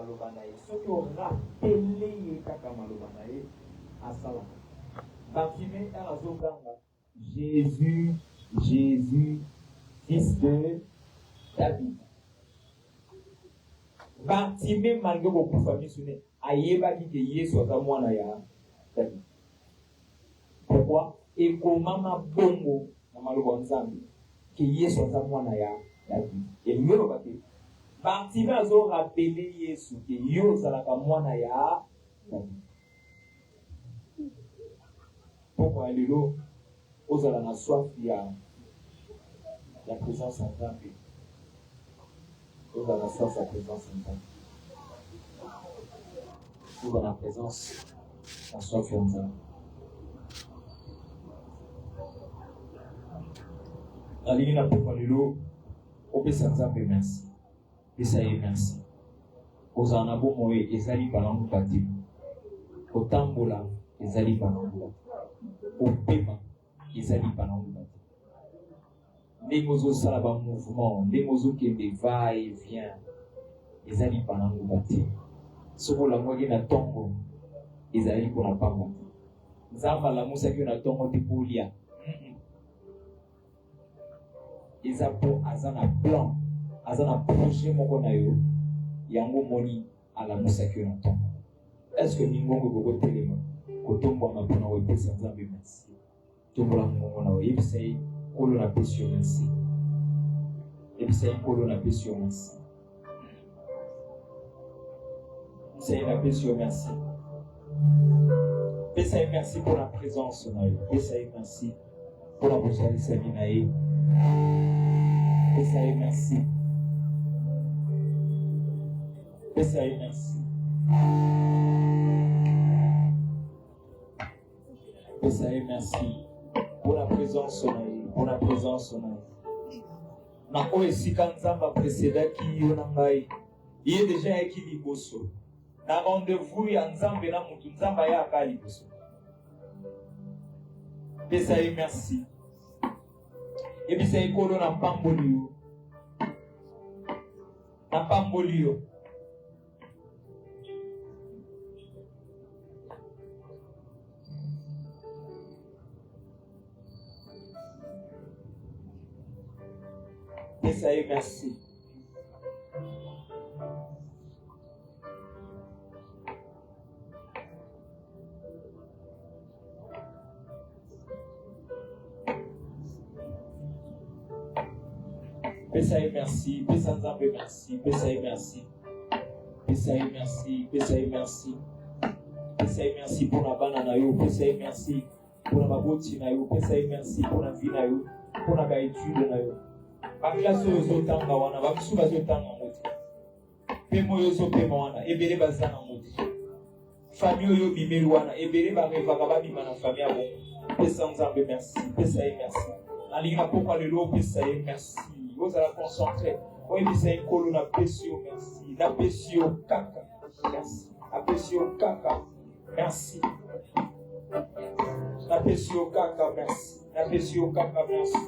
maloba na ye soki orapele ye kaka maloba na ye asalaka. Bartimée azoganga Jésus, Jésus, fils de David. Bartimée malgré kokufa miso ne ayebaki ke Yesu aza mwana ya David. Pourquoi? Ekomama bongo na maloba nzambe ke Yesu aza mwana ya David. Elingelo bate Bartimée azo rappeler Yesu ke yo ozalaka mwana ya David. Pourquoi lelo ozala na soif ya présence en Nzambe. Ozala na soif ya présence en Nzambe. Ozala na présence na soif ya Nzambe. Nalingi na pourquoi lelo opesa Nzambe merci. Pesa ye merci. Ozala na bomoi ezali balangu bati. Otambola ezali balangu. Opema ezali balangu bati. Ndenge sala ba mouvement, ndenge kende va et vient ezali balangu bati. Soko la moye na tongo ezali pona pamba. Nzamba la musa ki na tongo tipolia. Ezapo azana plan, azana projet moko na yo yango moni ala musa ki na tongo. Est-ce que ningongo gogo telema kotombo na pona we pesa Nzambe merci. Tombola mongo na we yebisei kolo na pesio merci. Yebisei kolo na pesio merci. Yebisei na pesio merci. Yebisei merci pour la présence na yo. Yebisei merci pour la bozali sabi na ye. Yebisei merci. Yebisei merci. Yebisei merci pour la présence na ye. Pour la présence na ye. Na o esika Nzamba précédaki yo na ngai. Ye déjà eki liboso. Na rendez-vous ya Nzambe na mutu Nzamba ya aka liboso. Yebisei merci. Yebisei kolo na pamboli yo. Na pamboli yo. Yebisei merci. Yebisei merci. Pesa Nzambe merci. Yebisei merci. Yebisei merci. Yebisei merci. Yebisei merci pour la bana na yo. Yebisei merci pour la baboti na yo. Yebisei merci pour la vie na yo. Pour la étude na yo. Bakila so zotanga wana bakisu bazotanga moti. Pemo yo so pemo wana ebele bazana moti. Famille yo bimelu wana ebele barevaka babima na famille abo. Pesa Nzambe merci. Pesa ye merci. Alinga pourquoi le lot pesa ye merci. Vous allez concentrer. Oui, c'est une colonne à Pessio, merci. La Pessio Kaka, merci. La Pessio Kaka, merci. La Pessio Kaka, merci. La Pessio Kaka, merci.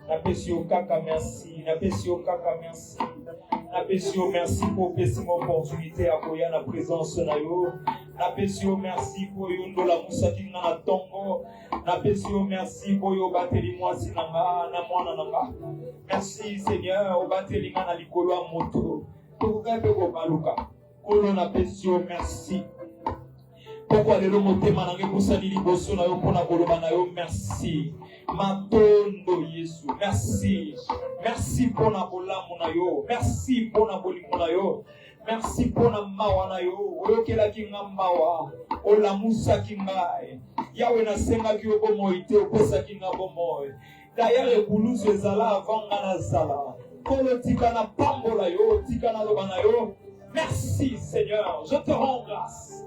La Pessio Kaka, merci. La Pessio Kaka, merci. La Pessio, merci pour une opportunité à voir la présence de nous. La Pessio, merci pour une de la moussaki na tongo. La Pessio, merci pour yo bateli mwasi nanga na mwana nanga. Merci Seigneur, au bateli na likolo a moto. Tokabe ko baluka. Kolo na Pessio, merci. Pourquoi le motema nange kusali liboso na yo pona koloba na yo merci. Matondo Yesu, merci. Merci pour na bolamu na yo. Merci pour na bolingo na yo. Merci pour na mawa na yo. Oyokela ki ngambawa. Olamusa ki ngai. Yawe na senga ki obomoite opesa ki ngabomoy. D'ailleurs ekulusu ezala avanga na zala. Kolo tika na pambola yo, tika na loba na yo. Merci Seigneur, je te rends grâce.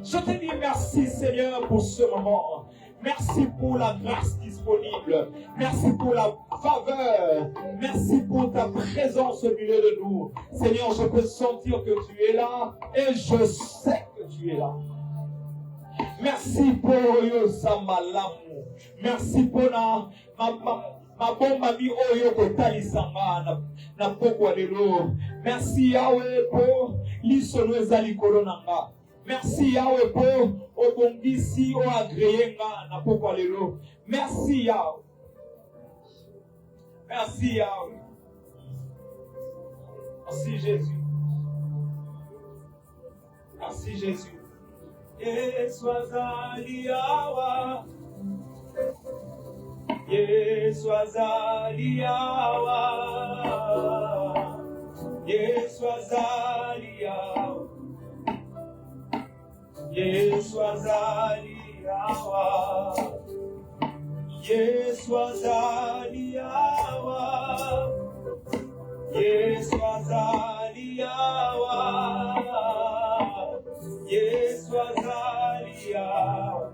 Je te dis merci Seigneur pour ce moment. Merci pour la grâce disponible. Merci pour la faveur. Merci pour ta présence au milieu de nous. Seigneur, je peux sentir que tu es là et je sais que tu es là. Merci pour Yosamalamu. Merci pour Ma bomba mi oyo kotalisanga na poko lelo. Merci Yahweh pour lisono ezali kolonanga. Merci Yahweh pour obongisi o agréenga na poko lelo. Merci Yahweh. Merci Yahweh. Merci Jésus. Merci Jésus. Yesu azali Yahweh. Yesu azali Yahweh. Yesu azali Yahweh. Yesu azali Yahweh. Yesu azali Yahweh. Yesu azali Yahweh. Yesu azali Yahweh.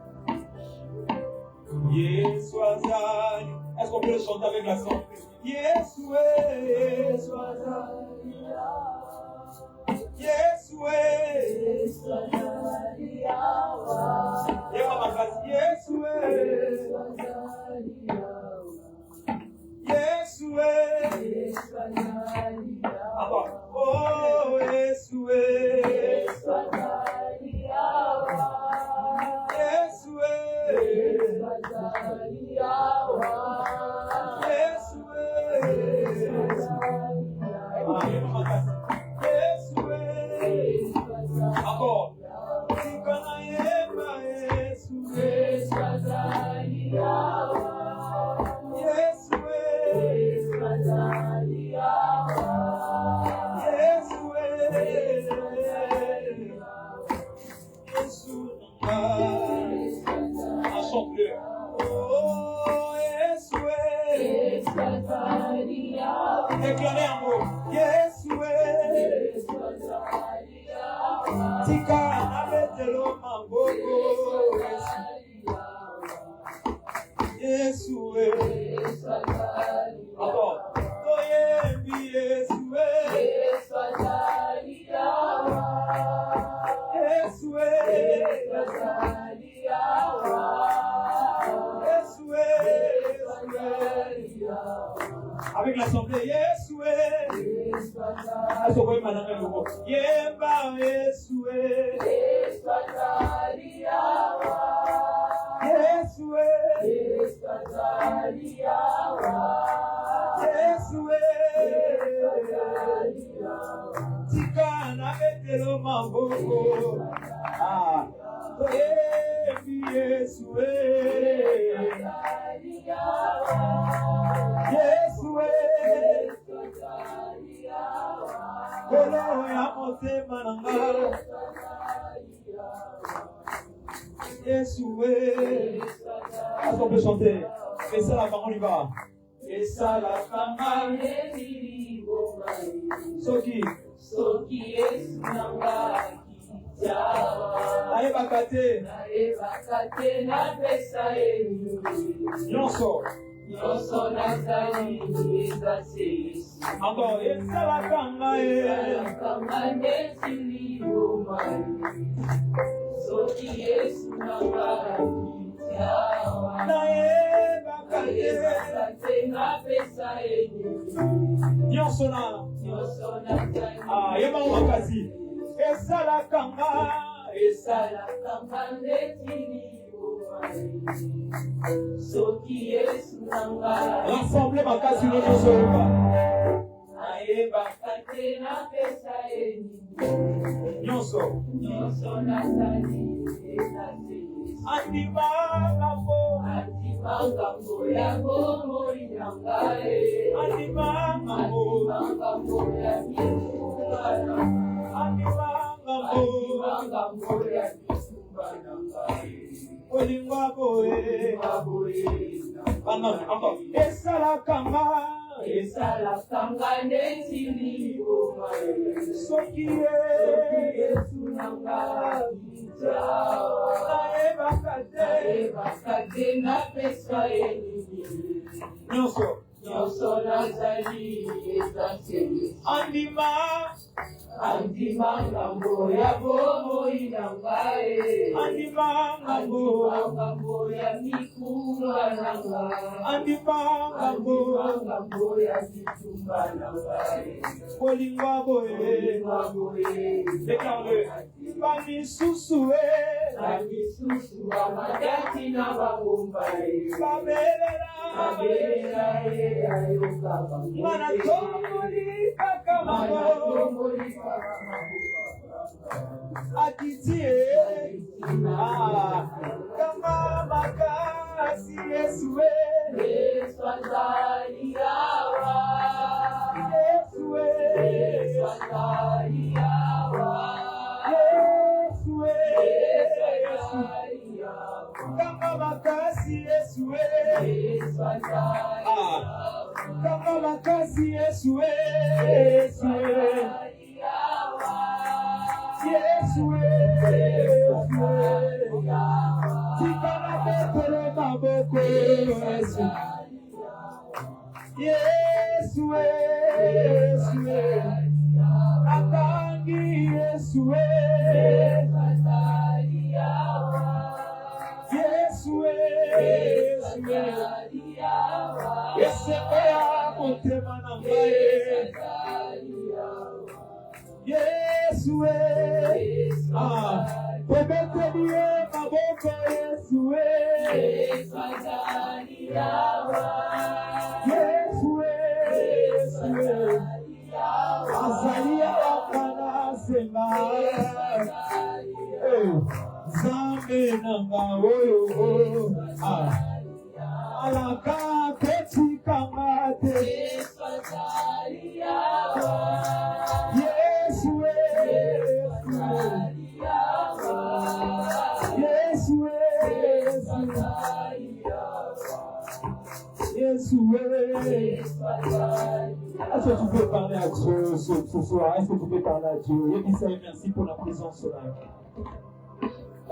Yesu azali. Est-ce qu'on peut le chanter avec la santé? Yesu azali Yahweh. Yesu azali Yahweh. Yesu azali Yahweh. Yesu azali Yahweh. Oh Yesu azali Yahweh. Yesu azali Yahweh. Yesu encore. Tikana yemba Yesu azali Yahweh. Yesu azali Yahweh. Yesu Yesu chante-le. Oh Yesu azali Yahweh. Déclarez un mot. Yesu azali Yahweh. Tika abetelo mamboko. Yesu azali Yahweh. Toyembi Yesu azali Yahweh. Yesu azali Yahweh. Yesu azali Yahweh. Avec l'assemblée, Yesu Yemba Yesu azali Yahweh. Yesu azali Yahweh. Yesu azali Yahweh. Tika na betelo mamboko. Ah, Yesu azali Yahweh. Yesu azali Yahweh. Kolo ya motema nanga. Yesu est-ce qu'on peut chanter? Et ça la parole y va. Et ça la parole Soki Yesu nanga kijawa. Aebakate na pesa enu. Nyonso nazali ezase Yesu. Encore et ça la kanga ndesili omai. Soki Yesu nanga kijawa. Naebakate na pesa enu. Nyonso nazali. Ah, yema makasi. Esala kanga ndesili omai. Soki Yesu nanga. Rassemblez makasi nyonso yoka. Naebakate na pesa enu. Nyonso nazali ezase Yesu. Andimangambo ya bomoi nangae. Andimangambo ya mitumba nangae. Andimangambo ya mitumba nangae. Olingwa boe. Esala kanga ndesili omai. Soki Yesu nanga kijawa. Naebakate na pesa enu. Nyonso nazali ezase Yesu. Andimangambo ya bomo inangae. Andimangambo ya mikuma nanga. Andimangambo ya situmba nangae. Olingwabo Déclare-le. Bani susu amadati na bagumbae. Babelela Mana tomoli kakamabo Akitie Kama makasi Yesue Yeswazaliawa Yesue Yeswazaliawa Yesue Yeswazaliawa Kama makasi Yesue Kama makasi Yesue Yesue Tikana betele maboko Yesue Atangi Yesue Yesue Yesepea motema na mbae Yesue Pebetelie maboko Yesue Yesue Azalia wakana sema Zambe nanga oyo Alaka keti kamate Yesue Est-ce que tu peux parler à Dieu ce soir? Est-ce que tu peux parler à Dieu? Yébissaï, merci pour la présence là.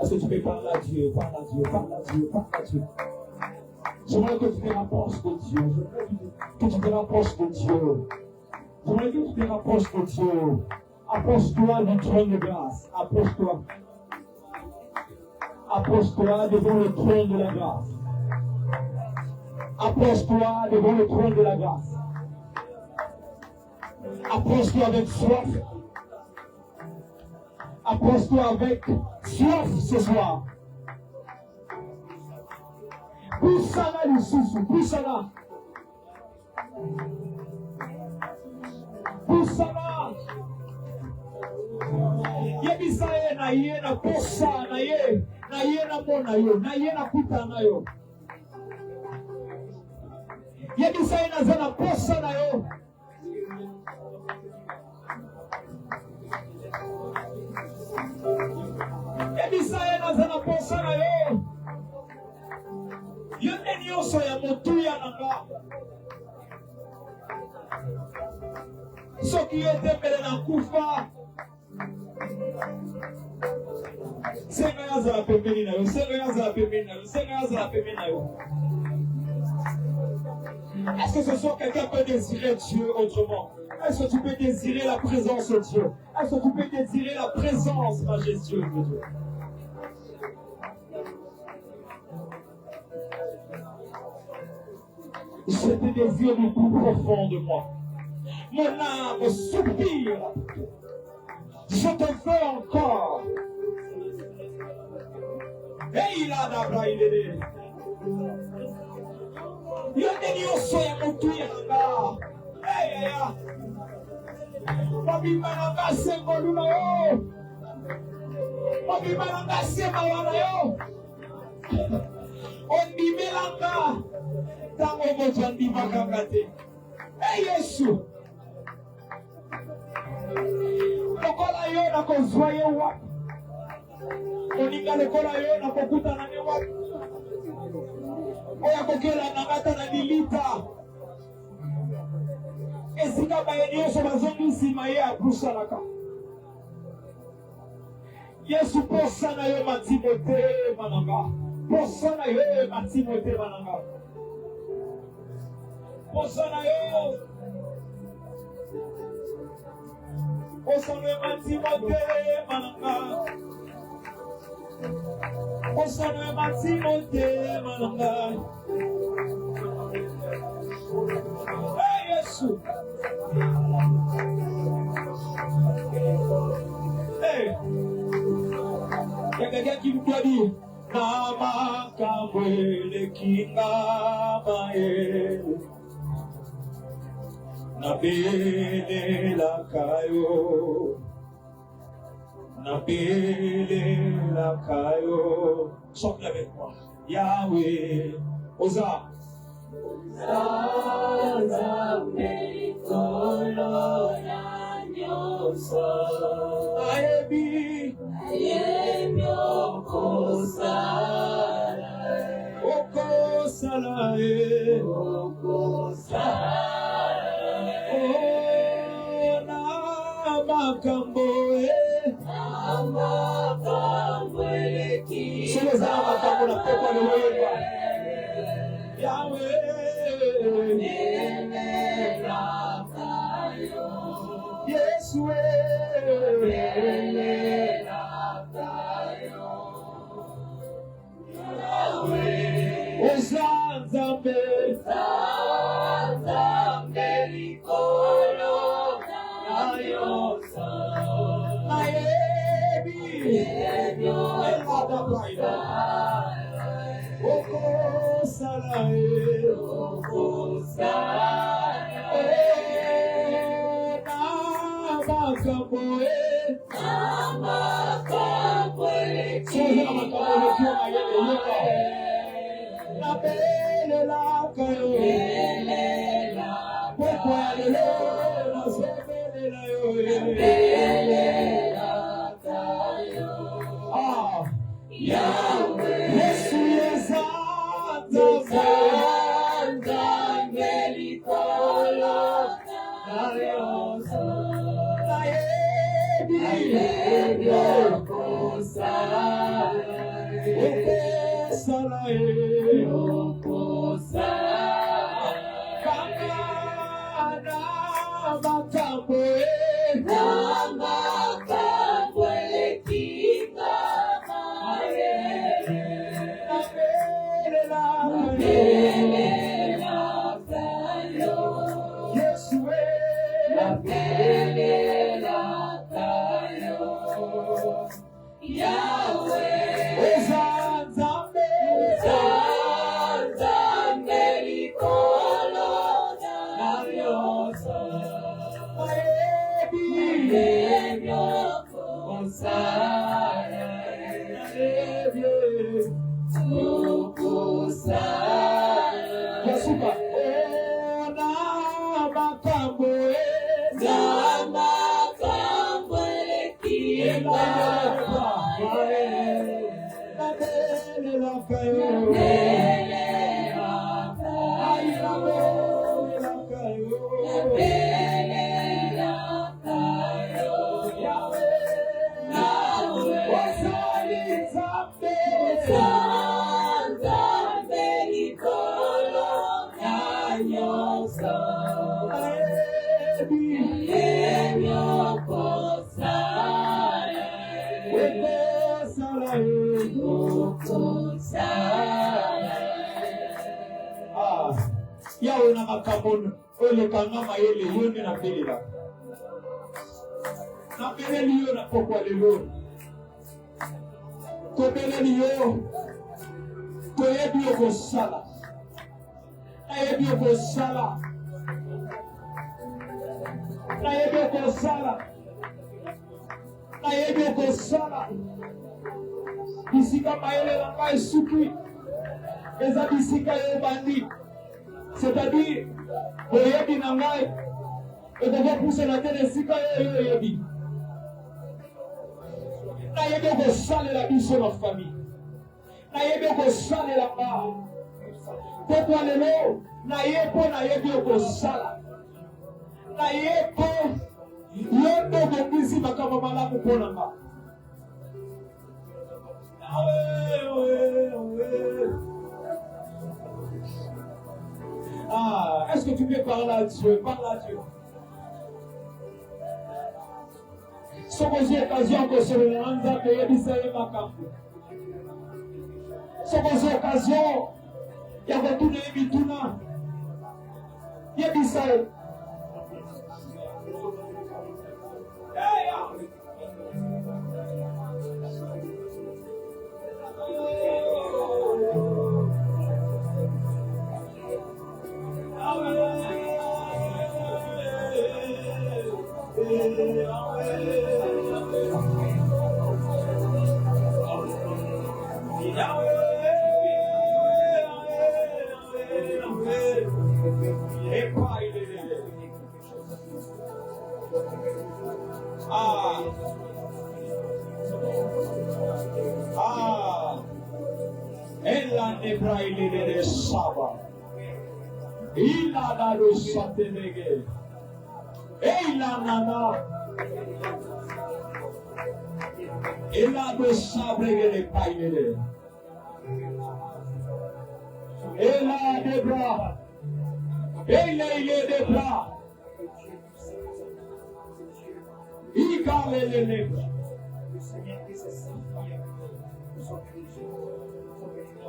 Est-ce que tu peux parler à Dieu? Parle à Dieu, parle à Dieu, parle à Dieu. J'aimerais que tu te rapproches de Dieu. J'aimerais que tu te rapproches de Dieu. J'aimerais que tu te rapproches de Dieu. Approche-toi du trône de grâce. Approche-toi. Approche-toi devant le trône de la grâce. Approche-toi devant le trône de la grâce. Approche-toi avec soif. Approche-toi avec soif ce soir. Poussana lisusu, poussana. Poussana. Yebisa ye na ye na posa na ye na mona yo, na ye na kuta na yo. Yebisa ye na zana posa na yo. Yebisa ye na zana posa na yo. Yone nyonso ya motuya nanga. Soki yo tembele na kufa. Senga yaza la pembeni na yo, senga yaza la pembeni na yo, senga yaza la pembeni na yo. Est-ce que ce soir quelqu'un peut désirer Dieu autrement? Est-ce que tu peux désirer la présence de Dieu? Est-ce que tu peux désirer la présence majestueuse de Dieu? Je te désire du plus profond de moi. Mon âme soupire. Je te veux encore. Hey, il a d'abra, il est. Yonde nyonso ya motu yanga. Hey, ya. Mabima nanga sengolu na yo. Mabima nanga semawa na yo. Ondimelanga. Tango moja ndimaka te. Hey, Yesu. Lokola yo na kozwa ye wapi? Oninga lokola yo na kokuta na ne wapi? Oya kokela na ngata na dilita. Esika baye nyonso bazongi nsima ye akusalaka. Yesu posa na yo matimote mananga. Posa na yo matimote mananga. Posa na yo. Osano matimote mananga. Osano matimote mananga. Hey Yesu. Hey. Quelqu'un qui nous doit dire Nama kamwele kinga maele Nabele lakayo Nabele lakayo. Chante avec moi. Yahweh Oza Ayebi Okosala na makambo Solo za makambo na pepo ni wewe Yahweh Yesu Ozanzambe likolo nayosa Ayebi Eladabaida Okosala Yawe na makamon ole kangama yele yone na pelela na peleli yo na pokwa lelo ko peleli yo ko yebi ko sala ayebi ko sala ayebi ko sala ayebi ko sala bisika mayele la mai suki eza bisika yo bandi. C'est-à-dire, Oyebi Nangai, et devant pousser la tête de Sika Oyebi. Nayebi ko sale la vie sur notre famille. Nayebi ko sale la part. Pourquoi le lot? Nayebi ko sala. Nayebi yondo bongisi makama malamu ponanga. Ah, est-ce que tu peux parler à Dieu? Parle à Dieu. Sokozi occasion kosolela nzambe yebisa ye makambo. Sokozi occasion ya kotuna ye bituna yebisa ye.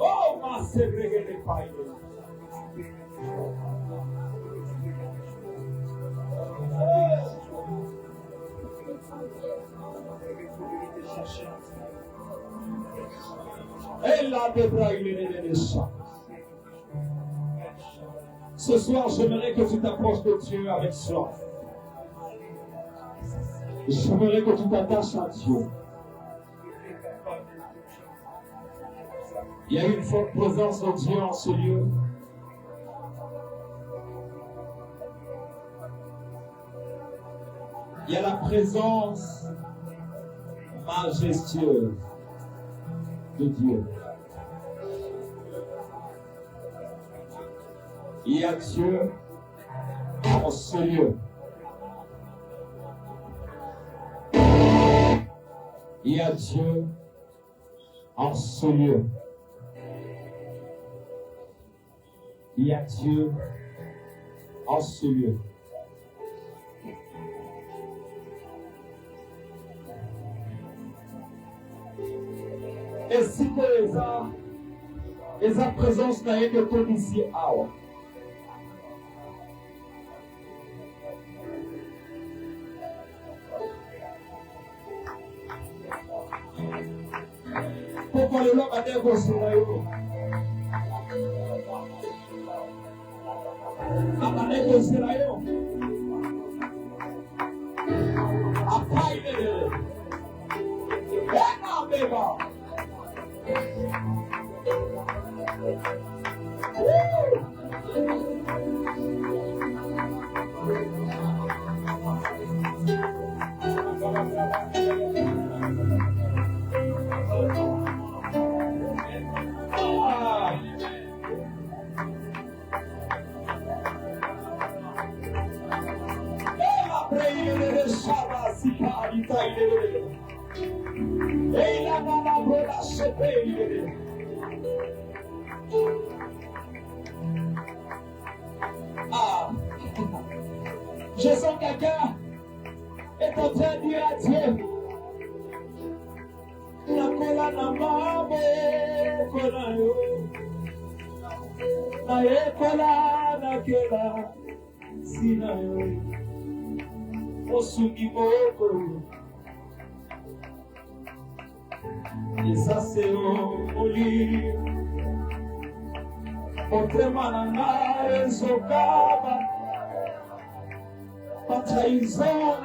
Oh, ma segreghe le paille. Et là, devra il est ça. Ce soir, j'aimerais que tu t'approches de Dieu avec soif. J'aimerais que tu t'attaches à Dieu. Il y a une forte présence de Dieu en ce lieu. Il y a la présence majestueuse de Dieu. Il y a Dieu en ce lieu. Il y a Dieu en ce lieu. Il y a Dieu en ce lieu. Et si tu es en présence de ton ici, awa. Pourquoi le lobe a des gosses là? Abane gosses là yo. Apai de. Ena beba. Je sens quelqu'un est en train de dire à Dieu, Nakola namabo kola yo, na ekola nakela sina yo, osungi moko, et ça c'est au lit, otremananga ezokaba. Trahison,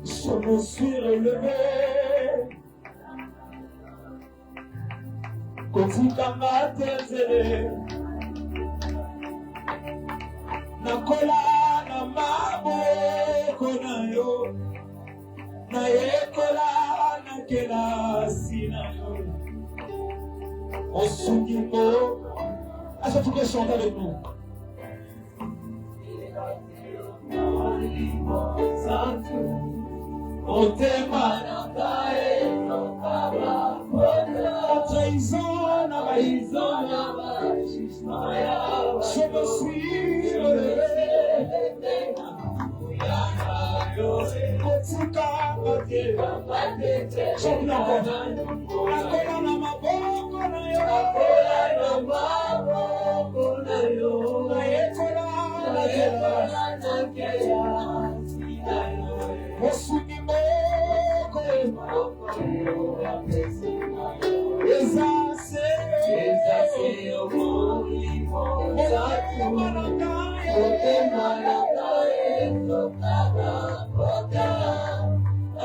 je me suis relevé. Kotikanga tezele, nakola na maboko na yo, na yekola na kela sina yo. Osungi mo, est-ce que tu peux chanter avec nous? Je me suis relevé. Kotika matete. Chante encore. Nakola na maboko na yo. Nakola na maboko na yo. Nayekola na keya. Osuni moko. Ezase omulimo. Ote malakaye. Tokaba kota.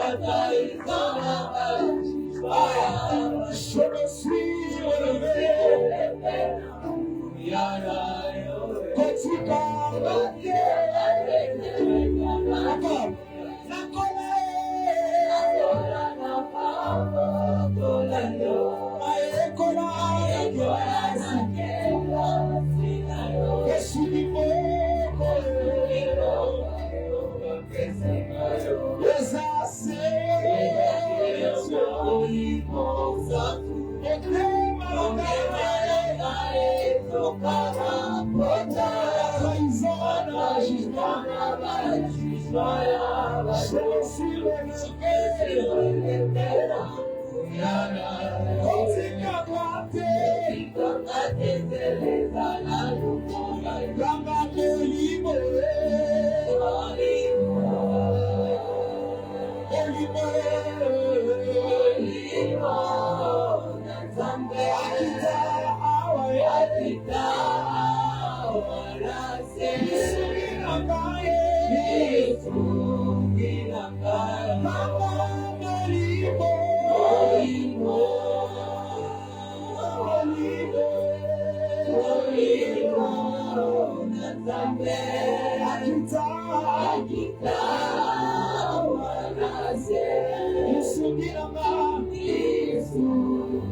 Ataizana ajibaya. Je me suis relevé. Kotika matete.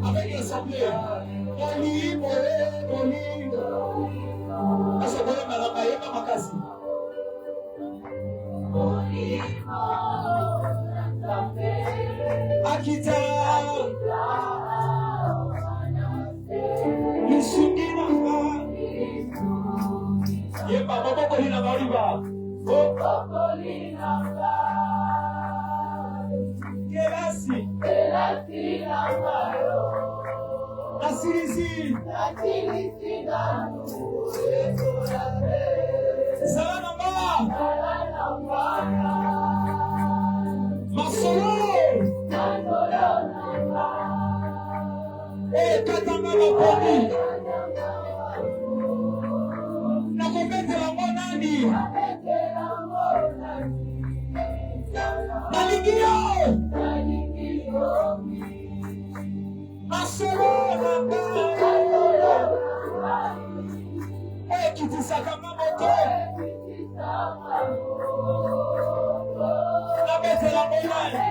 Avec l'assemblée, Akita Yusukinanga Yemba Baba Kolina Mariba Baba Kolina Kelasi Namayo Asirisi Nanu Salanamba Masoro Katanga Maponi Nakometela monani Naligio Masoro Kitisaka Mamoto Nametela monani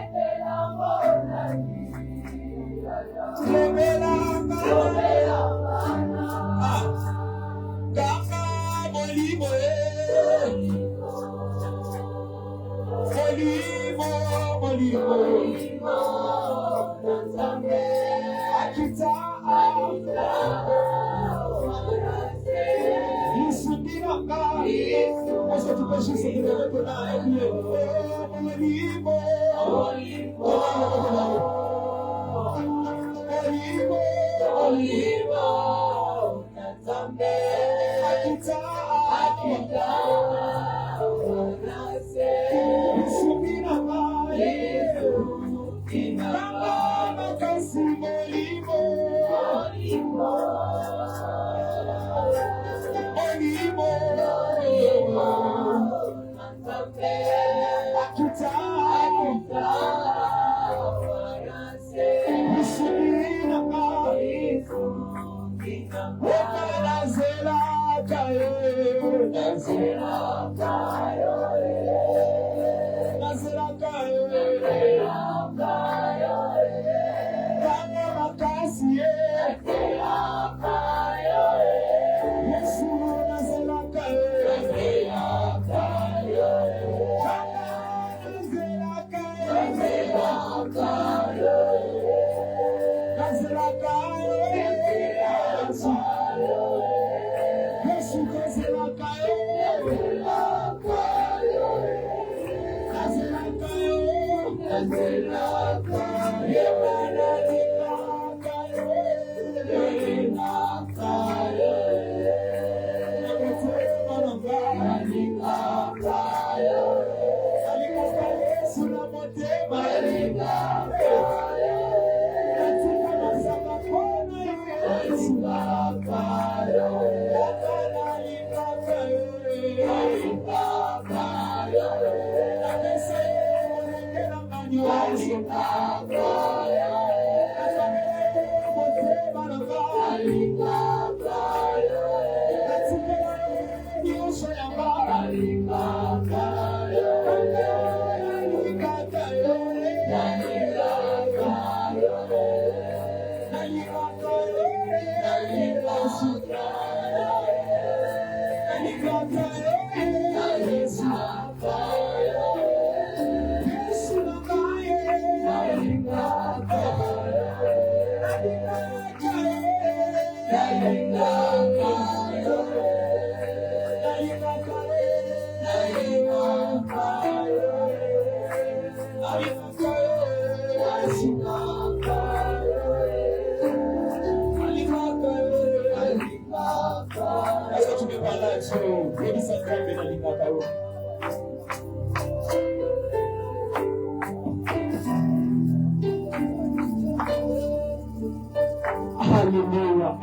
Zela Alléluia.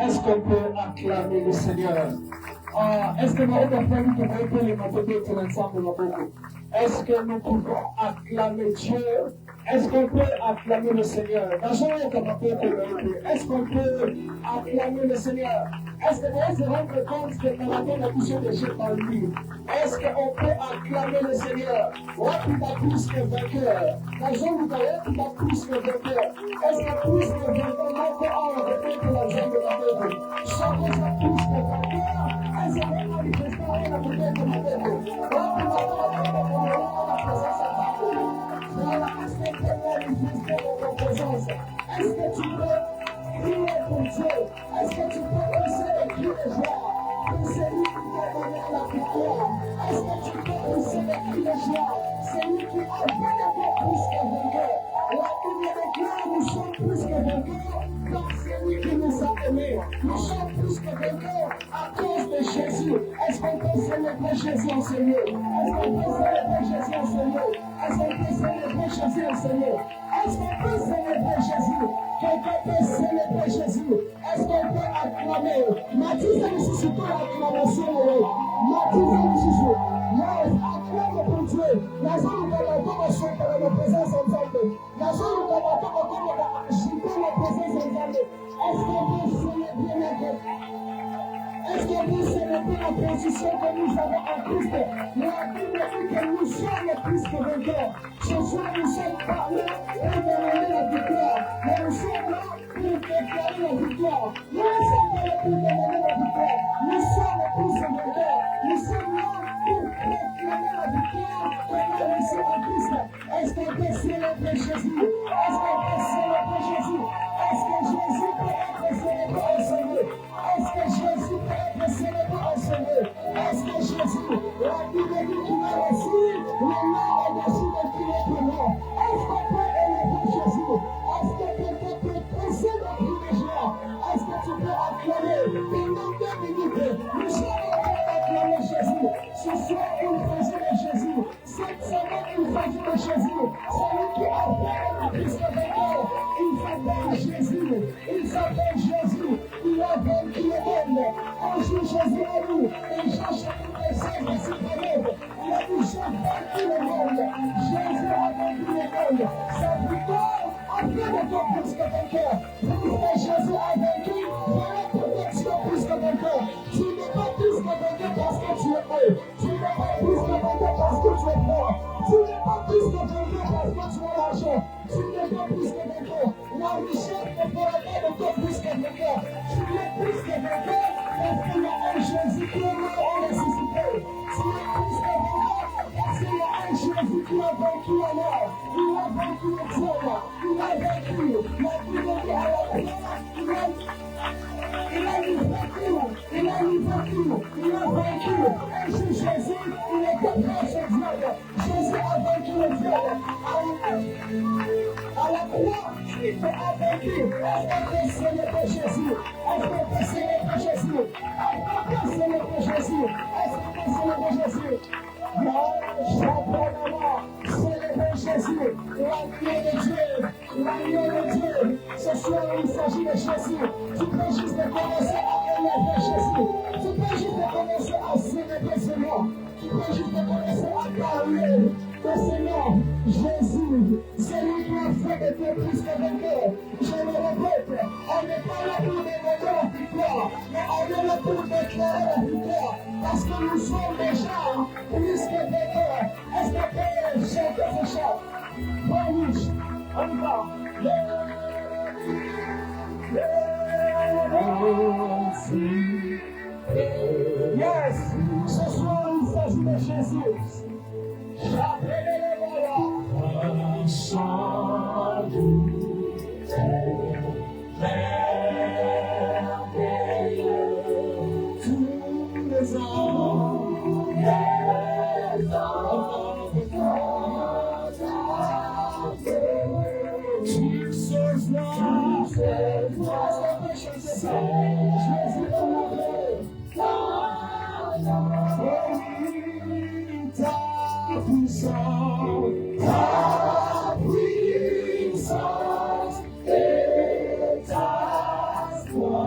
Est-ce qu'on peut acclamer le Seigneur? Est-ce que nous avons fallu que nous les mathématiques ensemble beaucoup? Est-ce que nous pouvons acclamer Dieu? Est-ce qu'on peut acclamer le Seigneur? Est-ce qu'on peut acclamer le Seigneur? Est-ce que vous se rendre compte que nous avons la bouche de Dieu par lui? Est-ce qu'on peut acclamer le Seigneur? What is a plus que vainqueur? La jambe de l'autre est a plus que vainqueur. Est-ce que plus que vainqueur n'a pas à répéter que la jambe de l'autre? Chaque chose a plus que vainqueur. Est-ce que vous manifestez la peut-être de l'autre? Est-ce que tu peux manifester votre présence? Est-ce que tu peux prier pour Dieu? Est-ce que tu peux pousser les cris de joie? C'est lui qui t'a donné la victoire. Est-ce que tu peux pousser les cris de joie? C'est lui qui a fait plus que vainqueur. La Bible déclare nous sommes plus que vainqueurs car c'est lui qui nous a aimés. Nous sommes plus que vainqueurs à cause de Jésus. Est-ce qu'on peut célébrer Jésus en Seigneur? Est-ce qu'on peut célébrer Jésus en Seigneur? Est-ce qu'on peut célébrer Jésus en Seigneur? Est-ce qu'on peut célébrer Jésus? Quelqu'un peut célébrer Jésus? Est-ce qu'on peut acclamer? Mathis a suscité l'acclamation. Mathis a suscité. Yes, acclame pour Dieu. La zone où on a dans la présence ensemble. La zone où on a agité la présence ensemble. Est-ce qu'on peut célébrer la vie? Est-ce qu'on peut célébrer la position que nous avons en Christ? La Bible dit que nous sommes plus que vainqueurs. Ce soir, nous sommes pas là pour demander la victoire, mais nous sommes là pour déclarer la victoire. Nous ne sommes pas là pour demander la victoire. Nous sommes plus que vainqueurs. Nous sommes là pour proclamer la victoire que nous avons reçue en Christ. Est-ce qu'on peut célébrer Jésus? Est-ce qu'on peut célébrer Jésus? Est-ce que Jésus peut être célébré en Seigneur? Est-ce que Jésus peut être célébré en Seigneur? Est-ce que Jésus, la Bible dit qu'il a reçu le nom au-dessus de tous les prénoms? Est-ce qu'on peut élever Jésus? Est-ce que quelqu'un peut pousser le cri de joie? Est-ce que tu peux acclamer pendant 2 minutes? Nous sommes en train d'acclamer Jésus. Ce soir, une faisait de Jésus. Cette semaine, une faisait de Jésus. Celui qui a fait la piste de vainqueur. Il s'appelle Jésus. Il s'appelle Jésus. Il a vaincu le monde. Un jour, Jésus a dit, et Jean chapitre 16, verset 19, il a dit, j'ai vaincu le monde. Jésus a vaincu le monde. Sa victoire a fait de toi plus que vainqueur. Puisque Jésus a vaincu, voilà protection plus que vainqueur. Tu n'es pas plus que vainqueur parce que tu es beau. Tu n'es pas plus que vainqueur parce que tu es fort. Tu n'es pas plus que vainqueur parce que tu as l'argent. Tu n'es pas plus que vainqueur. La richesse ne fera pas de toi plus que vainqueur. Tu es plus que vainqueur parce qu'il y a un Jésus qui est mort en ressuscité. Tu es plus que vainqueur parce qu'il y a un Jésus qui a vaincu la mort. Il a vaincu le diable. Il a vaincu la divinité à la croix. Il a vaincu. Il a vaincu. Et chez Jésus, il était prêt ce diable. Jésus a vaincu le diable. Il faut avancer. Est-ce que célébrer Jésus? Est-ce qu'on peut célébrer Jésus? Est-ce qu'on peut célébrer Jésus? Est-ce qu'on peut célébrer Jésus? Non, championnat, célébrer Jésus, l'agneau de Dieu, l'agneau de Dieu. Ce soir, il s'agit de Jésus. Tu peux juste commencer à élever Jésus. Tu peux juste commencer à célébrer ce nom. Tu peux juste commencer à parler de ce nom. Jésus, c'est lui qui a fait de Dieu plus que vainqueur. Je le répète, on n'est pas là pour demander la victoire, mais on est là pour déclarer la victoire. Parce que nous sommes déjà plus que vainqueurs. Est-ce que tu peux chanter ce chant? Bon, on y va. Yes, ce soir il s'agit de Jésus. J'appelle les voilà. Un chant tous les ans, Jesus now, Jésus ta puissance et ta foi.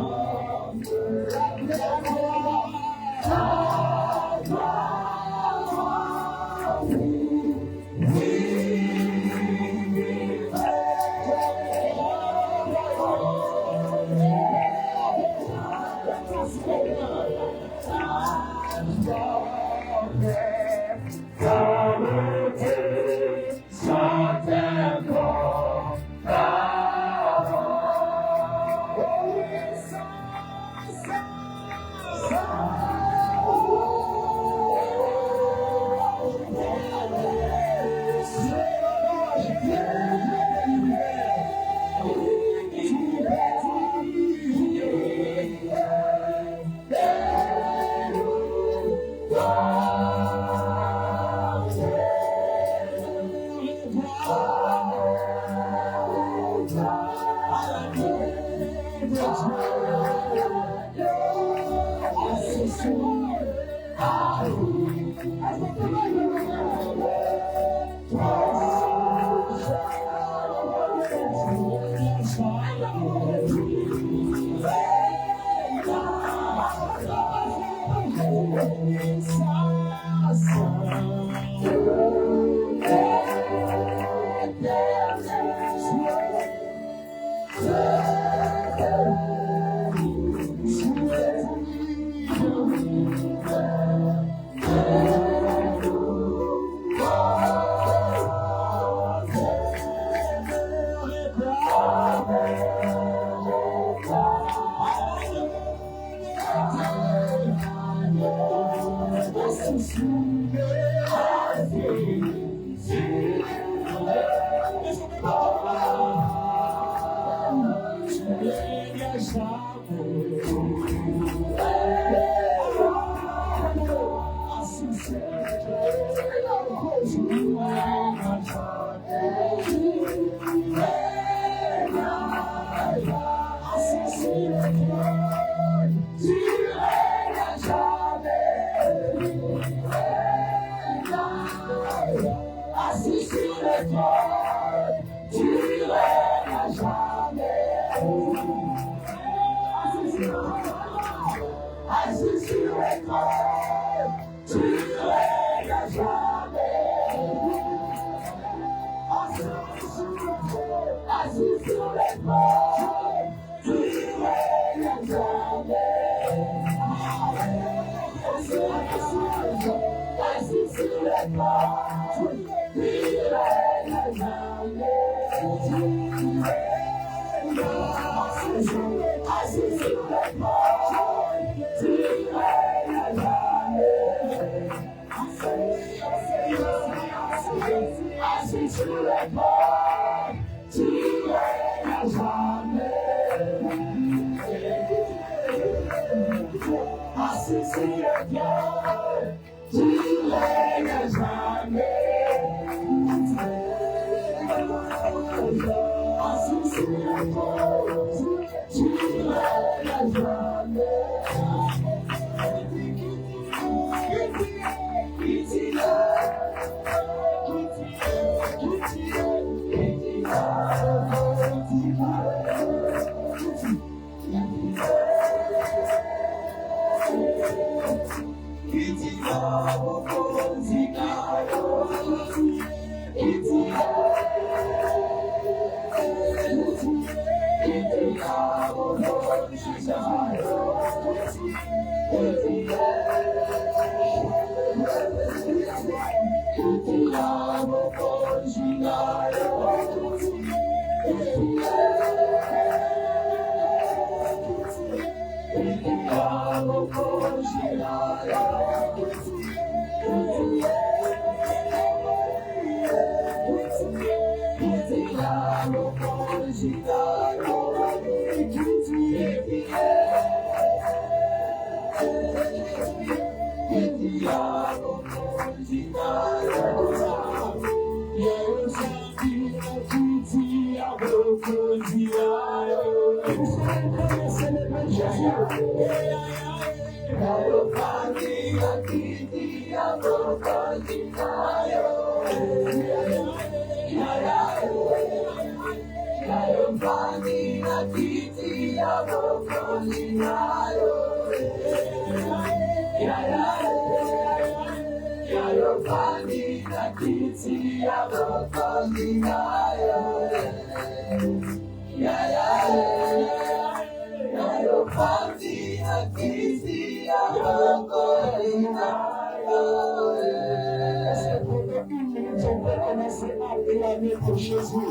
Pour Jésus.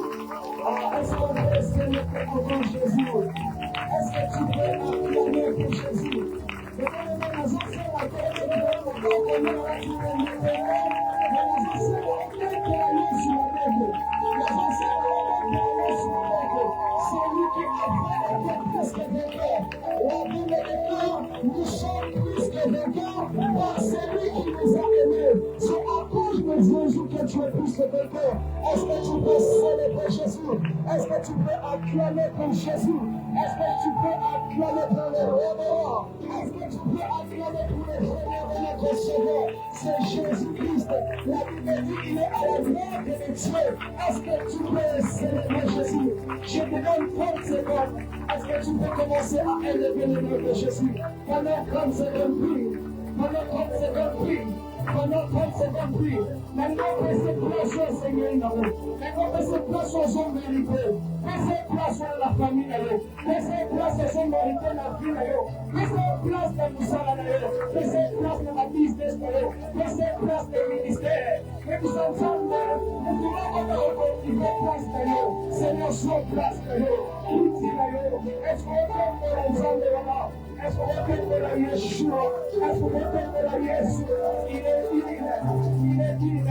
Est-ce qu'on peut essayer pour Jésus? Est-ce que tu peux acclamer pour Jésus? Nous sommes plus que vainqueurs par celui qui nous a aimés. C'est à cause de Jésus que tu es plus que vainqueur. Est-ce que tu peux célébrer Jésus? Est-ce que tu peux acclamer pour Jésus? Est-ce que tu peux acclamer pour le roi? Est-ce que tu peux acclamer pour le roi de notre Sauveur? C'est Jésus-Christ. La Bible dit qu'il est à la droite de Dieu. Est-ce que tu peux célébrer Jésus? Je te donne 30 secondes. Est-ce que tu peux commencer à élever le nom de Jésus? Pendant 30 secondes, prie. Pendant 30 secondes, prie. Pendant 30 secondes, prie. Maintenant, fais place au Seigneur. Maintenant, fais place aux hommes mérités. Fais place à la famille. Fais place aux hommes mérités dans la vie. Fais place dans le salaire. Fais place dans la business. Fais place dans le ministère. Et nous sommes nous pouvons place de nous. Seigneur, sois place de nous. Est-ce qu'on peut ensemble là? Est-ce qu'on peut la Yeshua? Est-ce qu'on peut la Yeshua? Il est digne.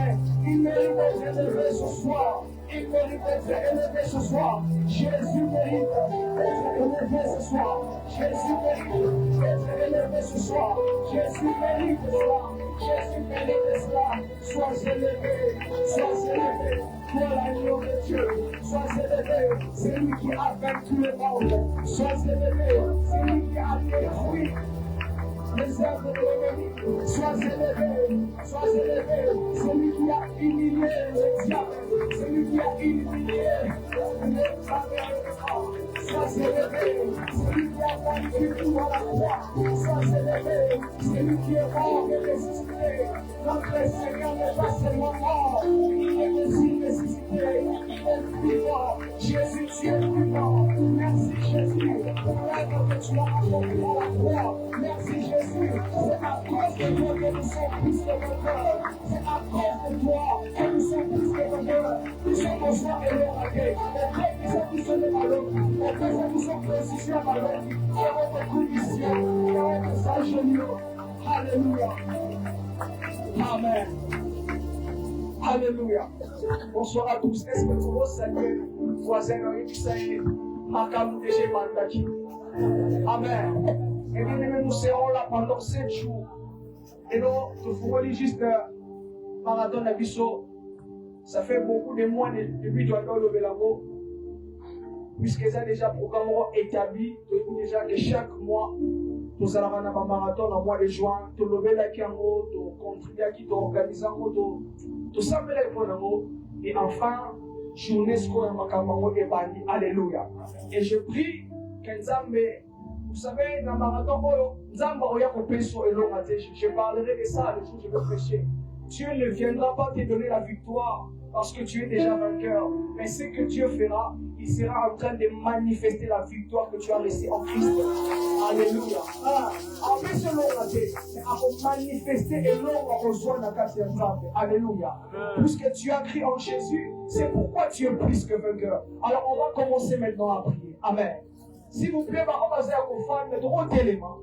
Il mérite d'être élevé ce soir. Il mérite d'être élevé ce soir. Jésus mérite d'être élevé ce soir. Jésus mérite d'être élevé ce soir. Jésus mérite cela. Jésus mérite cela. Sois élevé. Sois élevé. Pour l'agneau de Dieu. Sois élevé. C'est lui qui a vaincu le monde. Sois élevé. C'est lui qui a détruit les œuvres de l'ennemi. Sois élevé. Sois élevé. C'est lui qui a humilié le diable. C'est lui qui a humilié le travail. Sois élevé. C'est lui qui a vaincu tout à la croix. Sois élevé. C'est lui qui est mort et ressuscité. Notre Seigneur n'est pas seulement mort. Il est aussi ressuscité. Il est vivant. Jésus, tu es vivant. Merci Jésus pour l'œuvre que tu as accomplie à la croix. Merci Jésus. C'est à cause de toi que nous sommes plus que vainqueurs. C'est à cause de toi que nous sommes plus que vainqueurs. Nous sommes au soir et l'heure à guerre. Nous sommes tous les ballons. Nous sommes position à ballon. Et on est coups du ciel. Et on est s'agenouiller. Alléluia. Amen. Alléluia. Bonsoir à tous. Est-ce que vous recevez voisin qui s'est Makam DG Mandaki? Amen. Et bien, nous serons là pendant 7 jours. Et donc, je vous relis juste marathon d'Abisso. Ça fait beaucoup de mois depuis que je dois lever la voix. puisque ça déjà programme établi, déjà que chaque mois, nous allons avoir un marathon au mois de juin, tout le monde qui a contribué à qui organiser tout ça, et enfin, journée scolaire et bandi. Alléluia. Et je prie que Nzambe, vous savez, dans le marathon, je parlerai de ça le jour où je vais prêcher. Dieu ne viendra pas te donner la victoire parce que tu es déjà vainqueur. Mais ce que Dieu fera, il sera en train de manifester la victoire que tu as reçue en Christ. Alléluia. En plus, c'est manifester et l'homme a besoin de la Alléluia. Puisque tu as crié en Jésus, c'est pourquoi tu es plus que vainqueur. Alors, on va commencer maintenant à prier. Amen. S'il vous plaît, on va faire un fan de droit élément.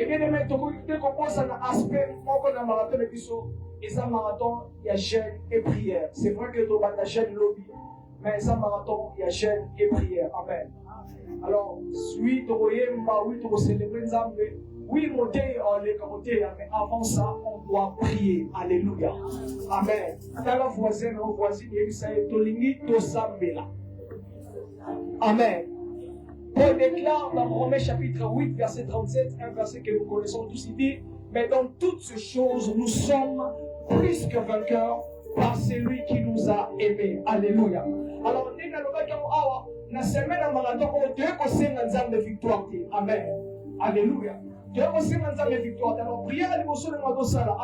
Et bien, dès qu'on pense à l'aspect, on a un marathon de Bissot, et ça, marathon, il y a jeûne et prière. C'est vrai que tu as jeûne lobby, mais ça, marathon, il y a jeûne et prière. Amen. Alors, oui, tu vas célébrer Nzambe. Oui, monter les côtés, mais avant ça, on doit prier. Alléluia. Amen. Dans la voisine, il y a eu ça, Amen. Paul déclare dans Romains chapitre 8, verset 37, un verset que nous connaissons tous ici, mais dans toutes ces choses, nous sommes plus que vainqueurs par celui qui nous a aimés. Alléluia. Alors, dans la semaine en marathon, on doit conseiller un de victoire. Amen. Alléluia. Dieu conseille un de victoire. Alors, priez à l'émotion de Madosala.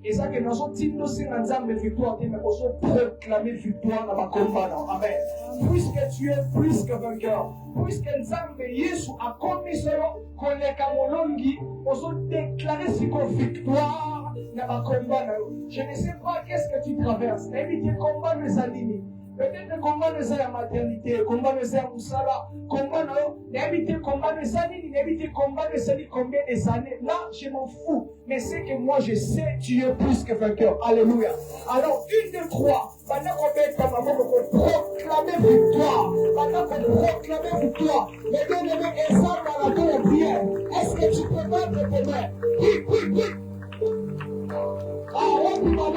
Et ça que nous avons dit, nous sommes en de victoire, mais nous avons proclamé victoire dans ma combat. Amen. Puisque tu es plus que vainqueur, puisque Nzambe Yesu a commis cela, qu'on est Kamolongi, nous avons déclaré ce victoire dans ma combat. Je ne sais pas qu'est-ce que tu traverses, mais tes combats nous alignent. Peut-être le combat de la maternité, le combat de la moussala, le combat de Zanini, le combat de Zanini, combien des années. Là, je m'en fous. Mais c'est que moi, je sais, tu es plus que vainqueur. Alléluia. Alors, une de trois, pendant qu'on met ta maman, on proclamer victoire. Pendant qu'on proclamer victoire. Les bien-aimés, et ça, dans la bonne prière. Est-ce que tu peux battre tes mains? Oui. Ah, on dit ma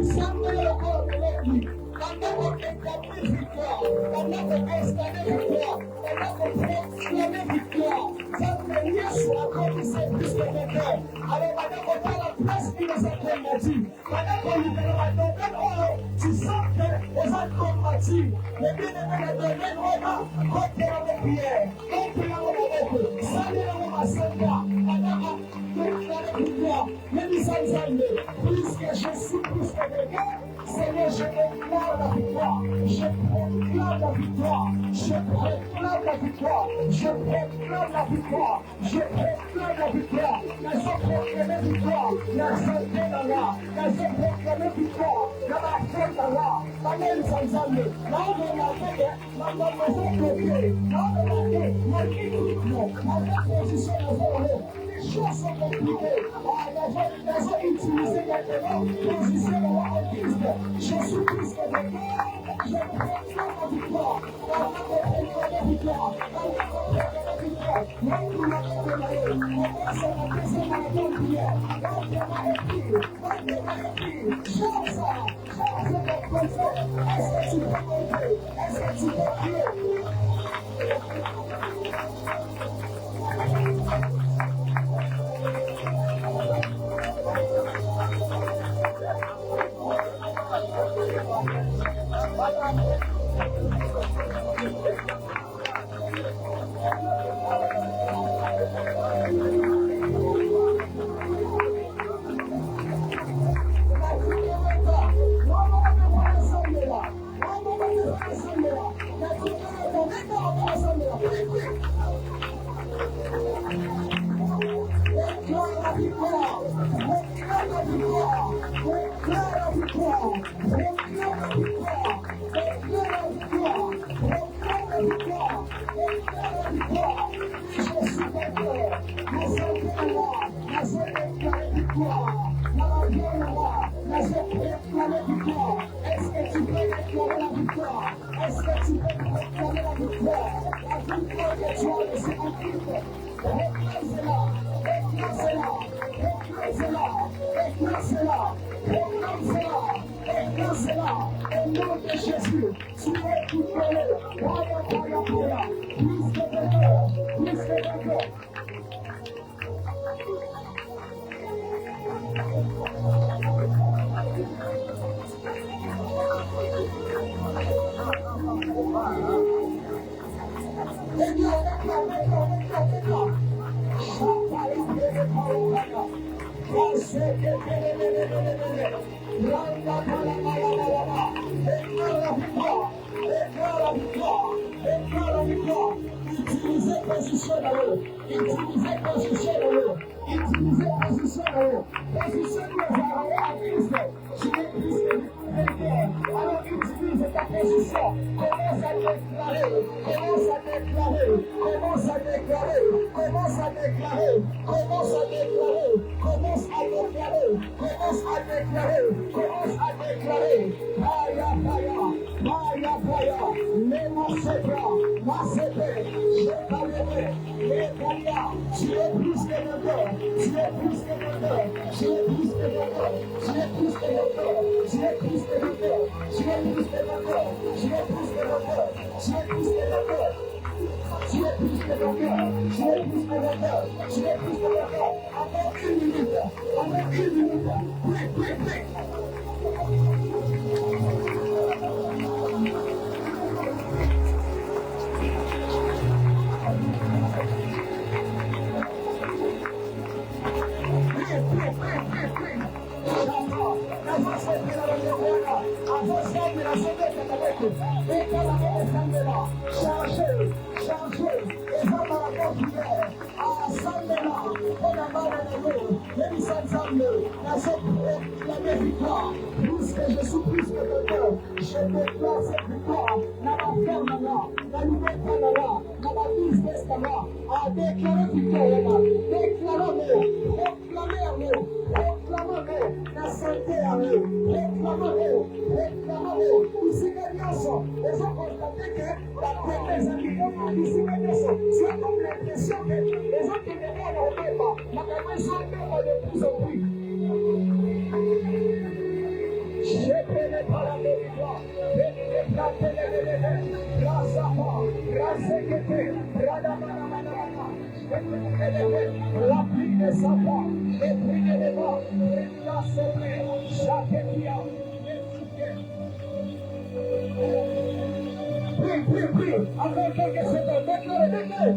ça me le corps de l'homme. Pendant qu'on établit victoire, pendant qu'on installe victoire, pendant qu'on proclame victoire, ça veut dire soit comme c'est plus que vainqueur. Alors pendant qu'on a la place qui nous a combattu, pendant qu'on libère la domaine, tu sens que nous a combattu. Les bien-aimés de la domaine, on va contre la prière, contre la boue, salut la massacre, pendant qu'on déclare victoire, mais nous sommes puisque je suis plus que vainqueur. Seigneur, je déclare la victoire, je proclame la victoire, je proclame la victoire, je proclame la victoire, je proclame la victoire, la proclamée victoire, la santé dans la, la proclamée victoire, la fête dans la même sans âme, là où on a fait, la maison bloquée, là où on a fait, la équilibre, la position dans le les choses sont compliquées, la maison utilisée maintenant, position dans la Christ. Je suis plus que vainqueur, je proclame la victoire, la victoire, la victoire, même nous l'avons démarré, on passe à la deuxième marathon de prière, est-ce que tu peux monter, est-ce que tu peux prier? Au nom de Jésus, tu es libéré. Paya, paya, paya. Plus que vainqueur, plus que vainqueur. Utilisez positionnez-le. Utilisez positionnez-le. Utilisez positionnez-le. Positionnez-le à Christ. Tu es plus que vainqueur. Alors utilise ta position. Commence à déclarer. Commence à déclarer. Commence à déclarer. Commence à déclarer. Commence à déclarer. Commence à déclarer. Commence à déclarer. Commence à déclarer. Paya, paya. Paya, paya. Les massacres. Massacres. Je t'arrête. Les paya. Tu es plus que vainqueur. Tu es plus que vainqueur. Tu es plus que vainqueur. Tu es plus que vainqueur. Tu es plus que vainqueur. Tu es plus que vainqueur. Tu es plus que vainqueur. Tu es plus que vainqueur. Tu es plus que vainqueur. Tu es plus que vainqueur. Tu es plus que vainqueur. Encore une minute. Encore une minute. Prie, prie, prie. Plus que je suis plus que vainqueur, je déclare cette victoire. Dans ma ferme, dans l'humanité, dans ma business, à déclarer victoire. Déclarez-le, proclamez-le, proclamez-le, la santé à nous, proclamez-le, proclamez-le. Ici, les gens constatent que la promesse est liée. Ici, tu as comme l'impression que les gens qui ne vont pas, mais qu'ils sont de plus en plus. Je prenais pas la victoire, je plantais les grâce à moi, grâce à Kété, la pluie de sa part, les pluies de débat, la sommet, chaque client, prie, encore quelques secondes, déclarez.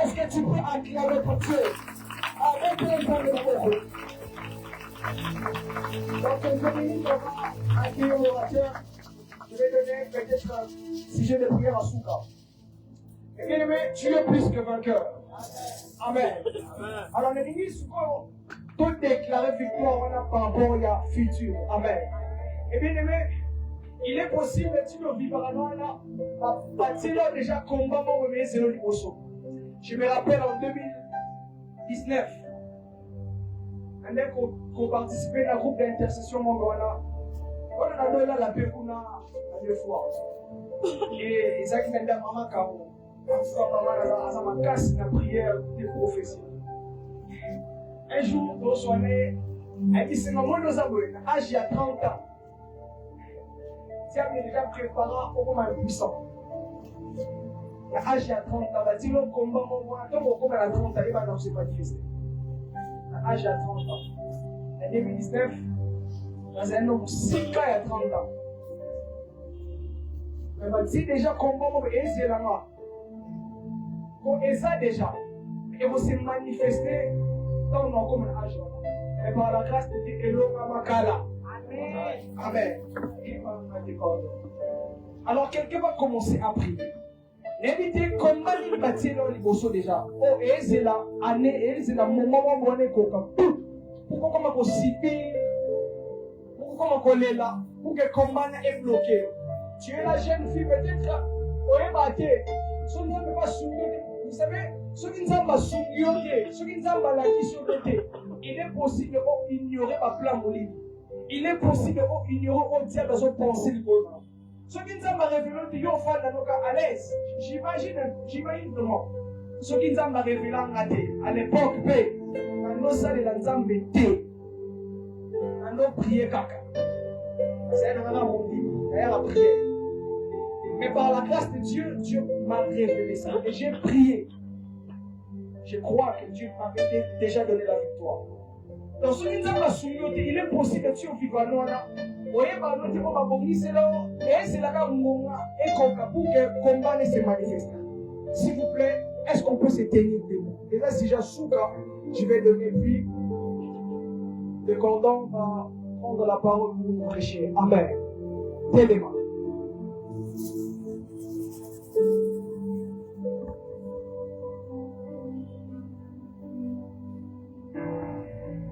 Est-ce que tu peux acclamer pour Dieu avec les gens de la donc, quelques minutes, on va accueillir l'orateur. Je vais donner peut-être un sujet de prière en souka. Et bien aimé, tu es plus que vainqueur. Amen. Alors, les ministres, tout déclarer victoire par rapport à futur. Amen. Et bien aimé, il est possible que tu ne vis pas là, bâtir déjà combat pour me mettre le liboso. Je me rappelle en 2019, qu'on participait dans le groupe d'intercession Mongwana. On a là la paix pour deux fois. Et Isaac n'a pas maman Kao. On a ma casse la prière des prophéties. Un jour, dans son année, elle dit c'est maman nos abonnés. Âge il y a 30 ans. Tu as déjà préparé au moment puissant. Âge il y a 30 ans. Elle dit le combat, tant qu'on combat à 30 ans, il va danser pas manifester. Âge à 30 ans. En 2019, Dans un homme 6 cas, il y a 30 ans. Mais bah, dis déjà comment on est là. Et ça déjà. Et vous se manifester dans nos comme un âge. Et par la grâce de Dieu, Elo Makala. Amen. Amen. Alors quelqu'un va commencer à prier. N'évitez comment il bâtit dans les bossos déjà. Oh, et c'est là, année, et c'est là, moment où on est coca. Pourquoi comment on s'y pille? Pourquoi comment on est là? Pour que comment est bloqué? Tu es la jeune fille, peut-être, on est battu. Ce qui ne peut pas souiller. Vous savez, ce qui ne peut pas souiller, ce qui ne peut pas la question de il est possible d'ignorer ma plan mon livre. Il est possible d'ignorer au diable dans son pensée du bonheur. Ce qui nous a révélé, c'est qu'on fait dans nos cas à l'aise. J'imagine vraiment. Ce qui nous a révélé à l'époque, dans nos salles, dans nos métiers, dans nos prières caca. C'est un moment où on dit, prière. Mais par la grâce de Dieu, Dieu m'a révélé ça. Et j'ai prié. Je crois que Dieu m'avait déjà donné la victoire. Donc, ce qui nous a soumis, il est possible que tu vives à nous. S'il vous plaît, est-ce qu'on peut se tenir debout? Et là, si j'assuka, je vais donner vie. Le cordon va prendre la parole pour nous prêcher. Amen. Tenez-moi.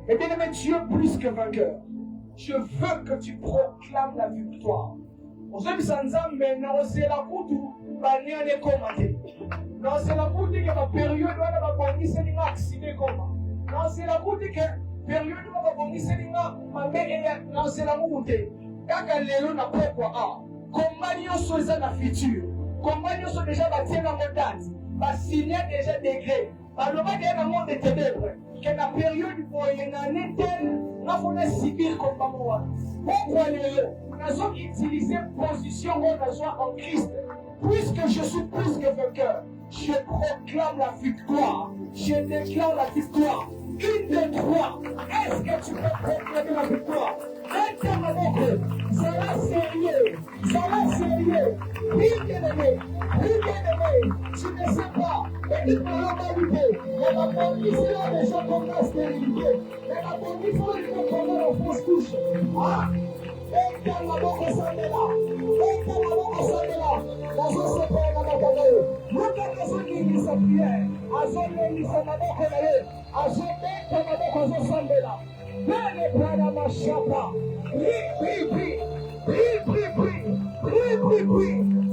Et bien aimé, Dieu plus que vainqueur. Je veux que tu proclames la victoire. Aujourd'hui, sans mais non, c'est la coutu, bannière de commander. Non, c'est la coutu que ma période où la bonne c'est une accident comme. Non, c'est la coutu que période où la bonne c'est une ma mère non, c'est la montée. Quand l'élo n'a pas quoi. Comment nous sommes dans la future? Comment nous sommes déjà bâtis dans la date? Va signer déjà degré. Alors, on va dans le monde des ténèbres. Que la période où il y a un éternel. Nous avons subir comme moi. Pourquoi nous avons utilisé position où nous sommes en Christ? Puisque je suis plus que vainqueur, je proclame la victoire. Je déclare la victoire. Une, deux, trois. Est-ce que tu peux proclamer la victoire? Ça va sérieux. Ça va sérieux. Bien-aimé. Tu ne sais pas. Et il m'a validé. Il y a la police là, les gens comme la stérilité. Il y a la police là, les gens comme la fausse couche. Ah! Et quand la boque s'en est là. La chose se fait dans la bataille. Nous avons besoin sa prière. Azone ni sa boque là. Azone quand la boque s'en est là. Bene prada ma chapa. Prie.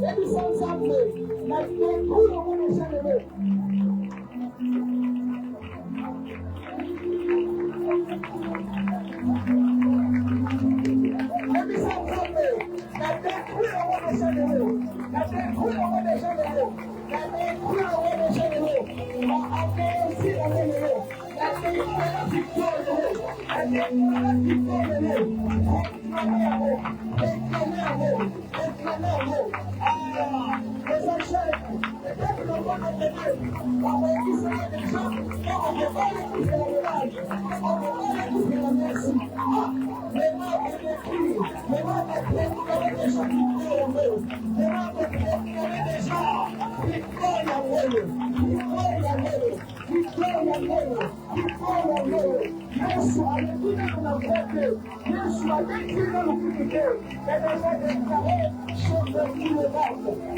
Et nous sommes appelés. La vie est tout le monde est généreux.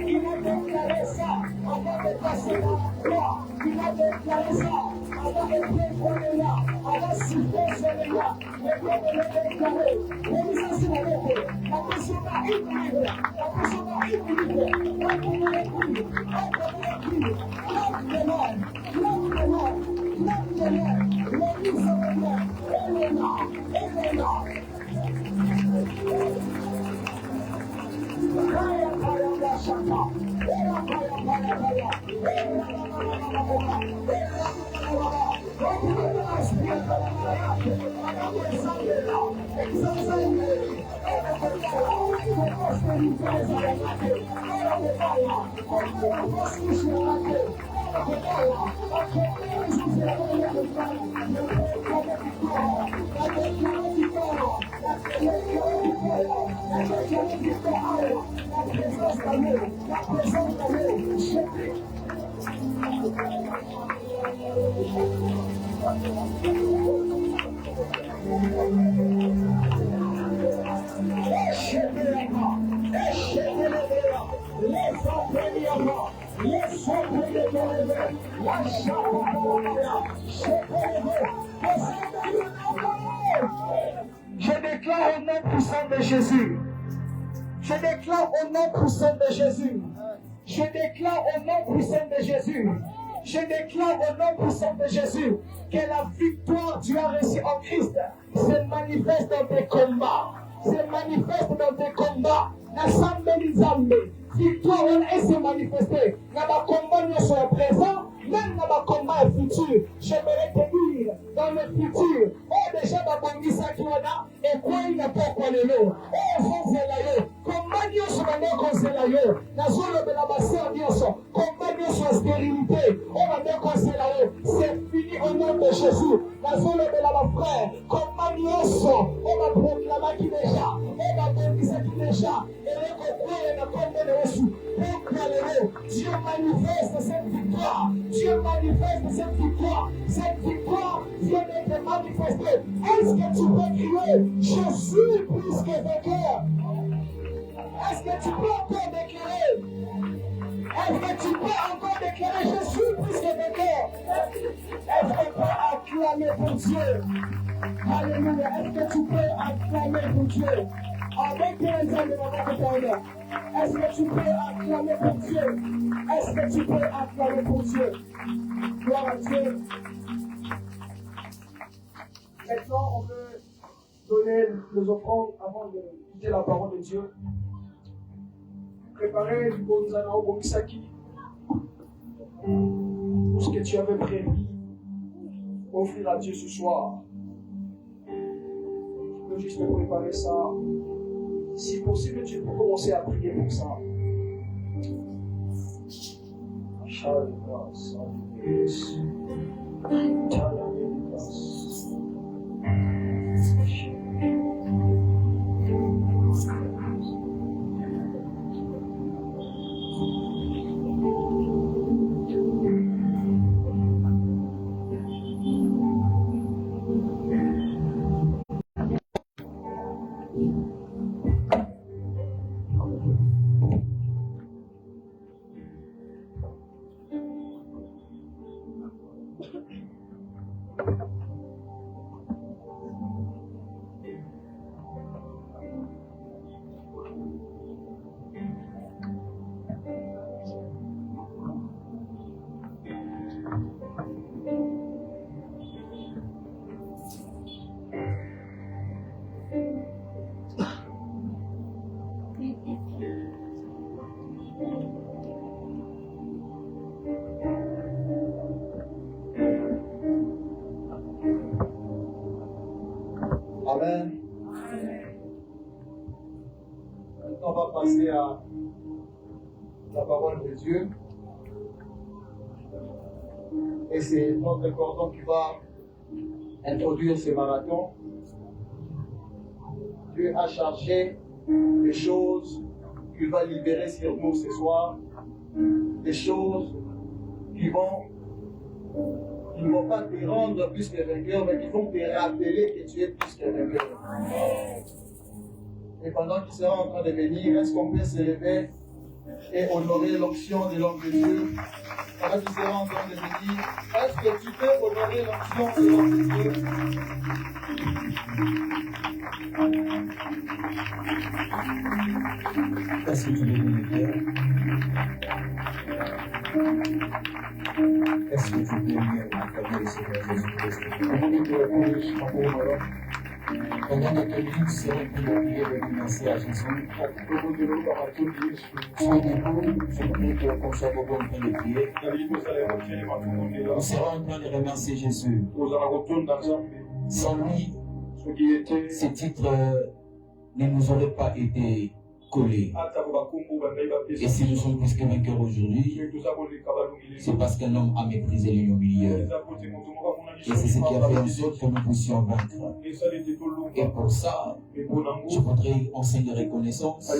Il a déclaré ça avant de passer la croix. Il a déclaré ça avant de préparer là, avant de supposer là. Mais comme il l'a déclaré, comme ça c'est la vérité. La personne a une livre. La personne a une livre. Pas comme on écrit. Pas comme on écrit. Clame de l'air. Clame de l'air. Clame de l'air. L'église est là. Elle est là. Elle est là. Je déclare au nom puissant de Jésus. Je déclare au nom puissant de Jésus. Je déclare au nom puissant de Jésus. Je déclare au nom puissant de Jésus que la victoire que tu as reçue en Christ se manifeste dans tes combats. Se manifeste dans tes combats. Victoire elle se manifester. Dans ma combat nous sommes présents. Même dans ma combat futur, j'aimerais te dire, dans le futur, oh déjà ma bangisa qui wana, et quoi il n'a pas quoi le lot. Oh zonzelayo, combat nous sommes maintenant conselayo. Nazolo de la basse dioso, combat nous sommes stérilité. Oh maintenant conselayo, c'est fini au nom de Jésus. Nazolo de la frère, combat nous sommes, oh ma proclama qui déjà, oh ma bangisa qui déjà, et le coupé n'a pas de reçu. Dieu manifeste cette victoire. Dieu manifeste cette victoire. Cette victoire vient d'être manifestée. Est-ce que tu peux crier, je suis plus que vainqueur? Est-ce que tu peux encore déclarer? Est-ce que tu peux encore déclarer, je suis plus que vainqueur? Est-ce que tu peux acclamer pour Dieu? Alléluia. Est-ce que tu peux acclamer pour Dieu? Avec les hommes de la bataille. Est-ce que tu peux acclamer pour Dieu? Est-ce que tu peux acclamer pour Dieu? Gloire à Dieu. Maintenant, on veut donner les offrandes avant de quitter la parole de Dieu. Préparez du bonzana au bomisaki. Tout ce que tu avais prévu, offrir à Dieu ce soir. Je veux juste préparer ça. Si possible, tu peux commencer à prier pour ça. Amen. Maintenant, on va passer à la parole de Dieu. Et c'est notre cordon qui va introduire ce marathon. Dieu a chargé des choses qu'il va libérer sur nous ce soir. Des choses qui ne vont pas te rendre plus que vainqueur, mais qui vont te rappeler que tu es plus que vainqueur. Et pendant qu'il sera en train de venir, est-ce qu'on peut se lever et honorer l'onction de l'homme de Dieu? Pendant qu'il sera en train de venir, est-ce que tu peux honorer l'onction de l'homme de Dieu? Est-ce que tu veux le faire? Est-ce que tu peux venir acclamer le Seigneur Jésus-Christ? Pendant notre vie, tu serais plus de prier de financer à Jésus. Sois debout, je prie qu'on soit beaucoup en train de prier. Nous serons en train de remercier Jésus. Sans lui, ce titre ne nous aurait pas été collés. Et si nous sommes plus que vainqueurs aujourd'hui, c'est parce qu'un homme a méprisé l'union au milieu. Et c'est ce qui a fait en sorte que nous puissions vaincre. Et pour ça, je voudrais en signe de reconnaissance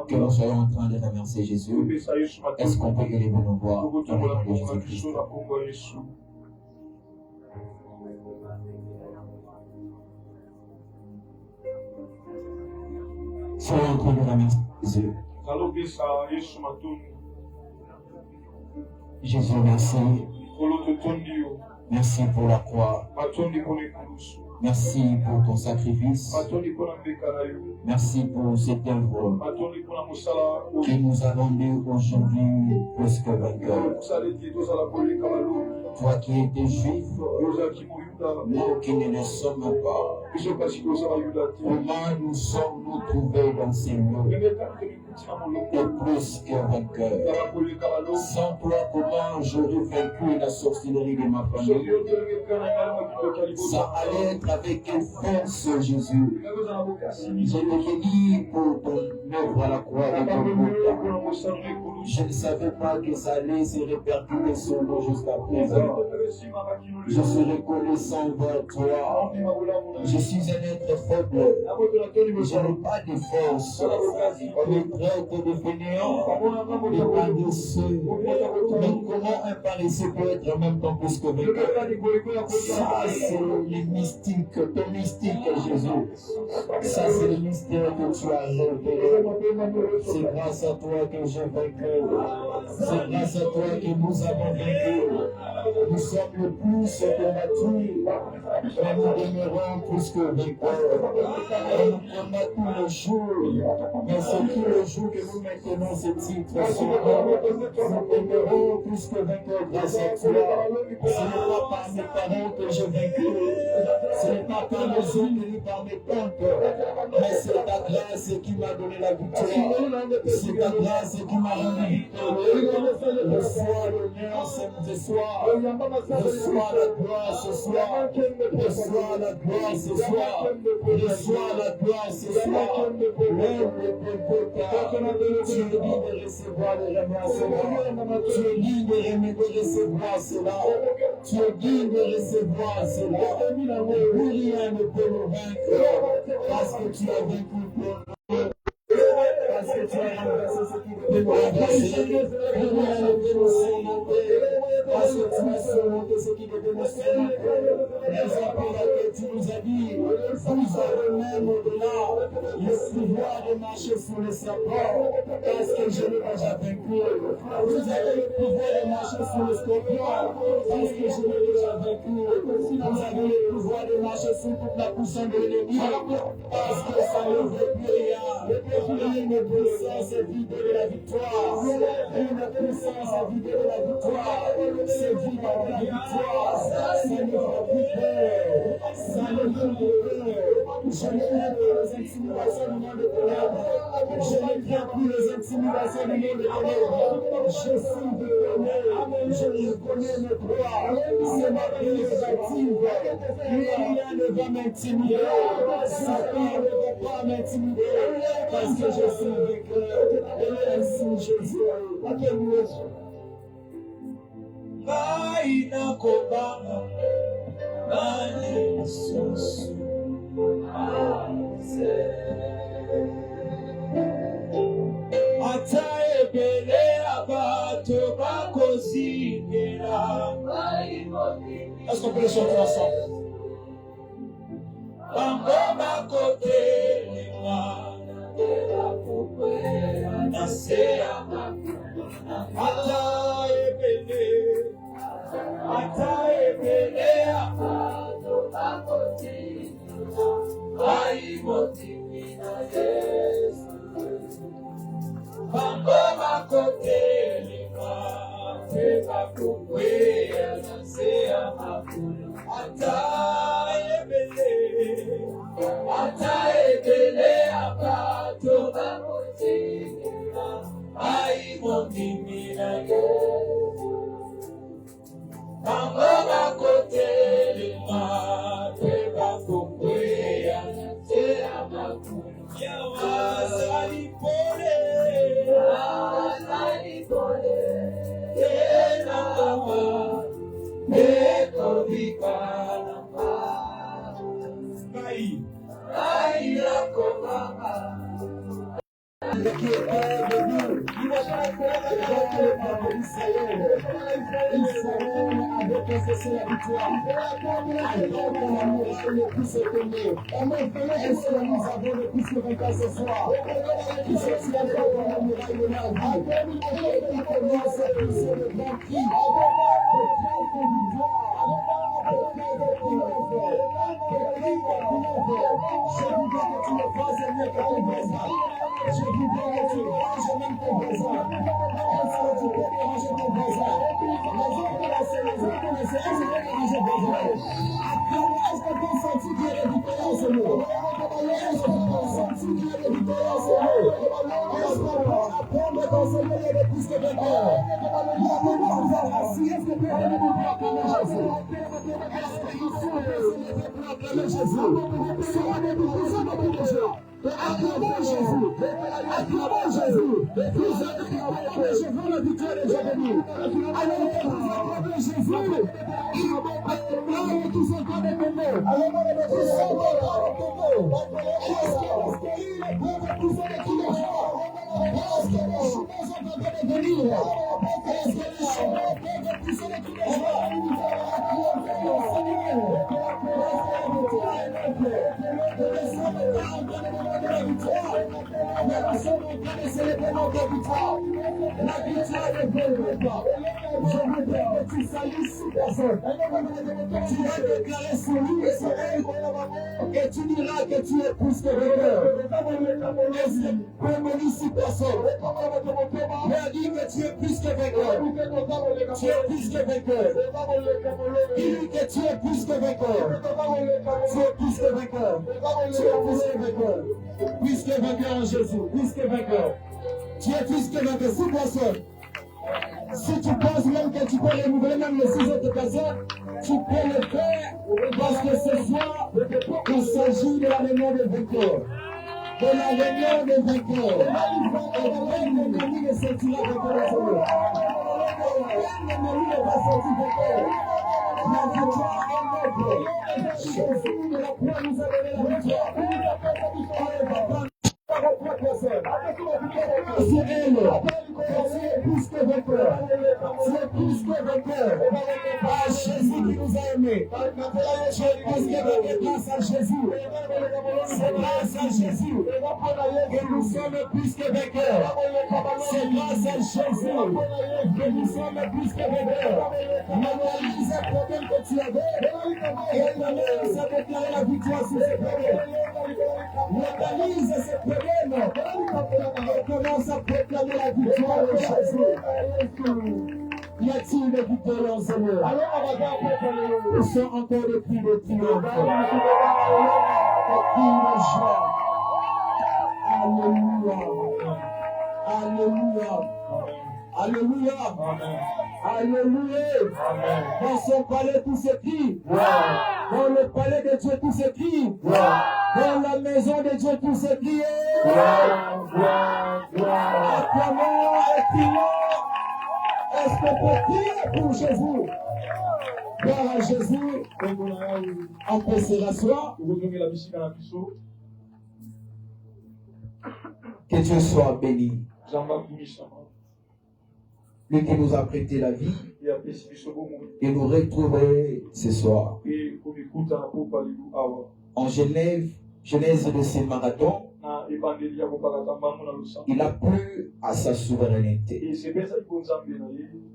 que nous soyons en train de remercier Jésus. Est-ce qu'on peut élever nos voix dans le nom de Jésus-Christ? Soyons en train de remercier Jésus. Jésus, merci. Merci pour la croix. Merci pour ton sacrifice. Merci pour cette œuvre qui nous a rendu aujourd'hui plus que vainqueurs. Toi qui étais juif, nous qui ne le sommes pas, comment nous sommes-nous trouvés dans ces lieux et plus que vainqueurs? Sans toi, comment j'aurais vaincu la sorcellerie de ma famille? Ça allait être avec quelle force, Jésus? Je te bénis pour ton œuvre à la croix de Golgotha. Je ne savais pas que ça allait se répercuter sur nous jusqu'à présent. Je suis reconnaissant envers toi. Je suis un être faible. Je n'ai pas de force. Je traite de fainéant, de paresseux. Mais comment un paresseux peut être en même temps plus que vainqueur? Ça, c'est le mystique, ton mystique, Jésus. Ça, c'est le mystère que tu as révélé. C'est grâce à toi que j'ai vaincu. C'est grâce à toi que nous avons vaincu. Nous sommes le plus combattus, mais nous demeurons plus que vainqueurs. Et nous combattons le jour, mais c'est tout le jour que nous maintenons ce titre sur nous. Nous demeurons plus que vainqueurs grâce à toi. Ce n'est pas par mes parents que j'ai vaincu, ce n'est pas par mes hommes ni par mes tantes, mais c'est ta grâce qui m'a donné la victoire. C'est ta grâce qui m'a rendu victorieux. Reçois l'honneur ce soir. Reçois la gloire ce soir. Reçois la gloire ce soir. Reçois la gloire ce soir. Lève le Golgotha. Tu es digne de recevoir les remerciements. Tu es digne de recevoir cela. Tu es digne de recevoir cela. Plus rien ne peut nous vaincre parce que tu as vaincu pour nous. Parce que tu as renversé ce qui peut nous renverser. Plus rien ne peut nous surmonter. Parce que tu as surmonté ce qui devait nous surmonter. Raison pour laquelle tu nous as dit, vous avez même au-delà le pouvoir de marcher sur les serpents. Parce que je l'ai déjà vaincu. Vous avez le pouvoir de marcher sur les scorpions. Parce que je l'ai déjà vaincu. Vous avez le pouvoir de marcher sur toute la puissance de l'ennemi. Parce que ça ne veut plus rien. Une puissance est vide de la victoire. Une puissance est vide de la victoire. C'est vide de la victoire. Ça ne va plus peur. Ça ne va plus peur. Je ne crains plus les intimidations du monde de ténèbres. Je ne crains plus les intimidations du monde de ténèbres. Je suis déterminé. Je reconnais mes droits. C'est ma prérogative. Rien ne va m'intimider. Satan ne va pas m'intimider. Parce que je suis vainqueur. Et ainsi Jésus. Vaina kobanga Nani susu Ata ebele abato bakozingera. Est-ce qu'on peut le chanter ensemble? Bangoma kote lima Nasea Ata ebele abato bakozingera. Aimotimina Yesu Bangoma kote lima Teba kukwea Nasea makulu Ata ebele abato bakozingera. Aimotimina Yesu Bangoma kote lima Teba kukwea Nasea makulu Yawaza lipo et qui est père de nous. Israël avait confessé la victoire. Alors qu'on a mouru le plus étonné. Est-ce que nous avons le plus vainqueur ce soir? Qui se tient devant la muraille de la vie? Et qui commence à pousser le grand cri. Je voudrais que tu me fasses mieux que ton voisin. Je voudrais que tu ranges même ton voisin. Est-ce que tu peux déranger ton voisin? Les autres connaissaient, est-ce que tu peux déranger ton voisin? Est-ce que tu as senti qu'il y a des victoires en ce mot? Est-ce que tu as senti qu'il y a des victoires en ce mot? Est-ce qu'on peut apprendre dans ce monde de plus que vainqueurs? Est-ce que tu as des victoires comme Jésus? Est-ce qu'il faut acclamer Jésus? Soyez des gens. Acclamons Jésus. Acclamons Jésus. Vous acclamez Jésus, la victoire est déjà venue. Alors vous acclamez Jésus. Acclamez tous encore des mots. Alors tous encore des mots. Est-ce qu'il est bon de pousser les cris de joie? Est-ce que les chemins sont en train de venir? Est-ce que les chemins sont en train de pousser les cris de joie? Acclamez le Seigneur. La victoire est célébrée notre victoire. La victoire est bonne. Je voudrais que tu salues 6 personnes. Tu vas déclarer son nom et son règne. Et tu diras que tu es plus que vainqueur. Comme 6 personnes. Mais dis que tu es plus que vainqueur. Tu es plus que vainqueur. Dis que tu es plus que vainqueur. Tu es plus que vainqueur. Tu es plus que vainqueur. Plus que vainqueur en Jésus. Plus que vainqueur. Tu es plus que vainqueur. 6 personnes. Si tu penses même que tu peux renouveler même les 6 autres personnes, tu peux le faire parce que ce soir, il s'agit de la réunion des vainqueurs. De la réunion des vainqueurs. Et même l'ennemi ne sortira vainqueur de ce monde. L'ennemi ne va sortir vainqueur. La victoire est notre. Jésus de la croix nous a donné la victoire. C'est elle. Tu es plus que vainqueur. Tu es plus que vainqueur. Ah, Jésus qui nous a aimés. Tu es plus que vainqueur grâce à Jésus. C'est grâce à Jésus que nous sommes plus que vainqueurs. C'est grâce à Jésus que nous sommes plus que vainqueurs. Analyse un problème que tu avais et commence à déclarer la victoire sur ce problème. Analyse ce problème et commence à proclamer la victoire de Jésus. Y a-t-il des victoires en Seigneur? Ce sont encore des cris de triomphe, des cris de joie. Alléluia. Alléluia. Alléluia. Alléluia. Dans son palais tout s'écrit. Dans le palais de Dieu tout s'écrit. Dans la maison de Dieu tout s'écrit. Acclamons et crions. Est-ce qu'on peut crier pour Jésus? Gloire à Jésus. On peut se rasseoir. Que Dieu soit béni. Lui qui nous a prêté la vie et nous retrouver ce soir. En Genèse de ce marathon, il a plu à sa souveraineté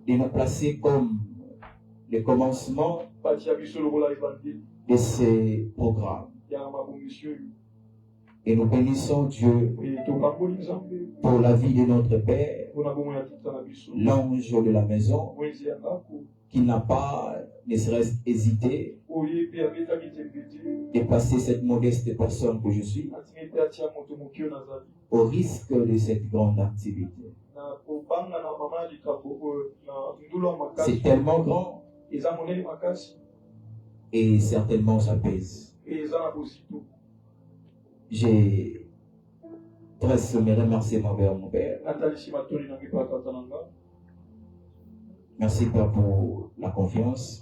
de nous placer comme le commencement de ces programmes. Et nous bénissons Dieu pour la vie de notre Père, l'ange de la maison, qui n'a pas, ne serait-ce hésité, de placer cette modeste personne que je suis au risque de cette grande activité. C'est tellement grand et certainement ça pèse. J'ai presque mes remerciements vers mon Père. Merci Père pour la confiance.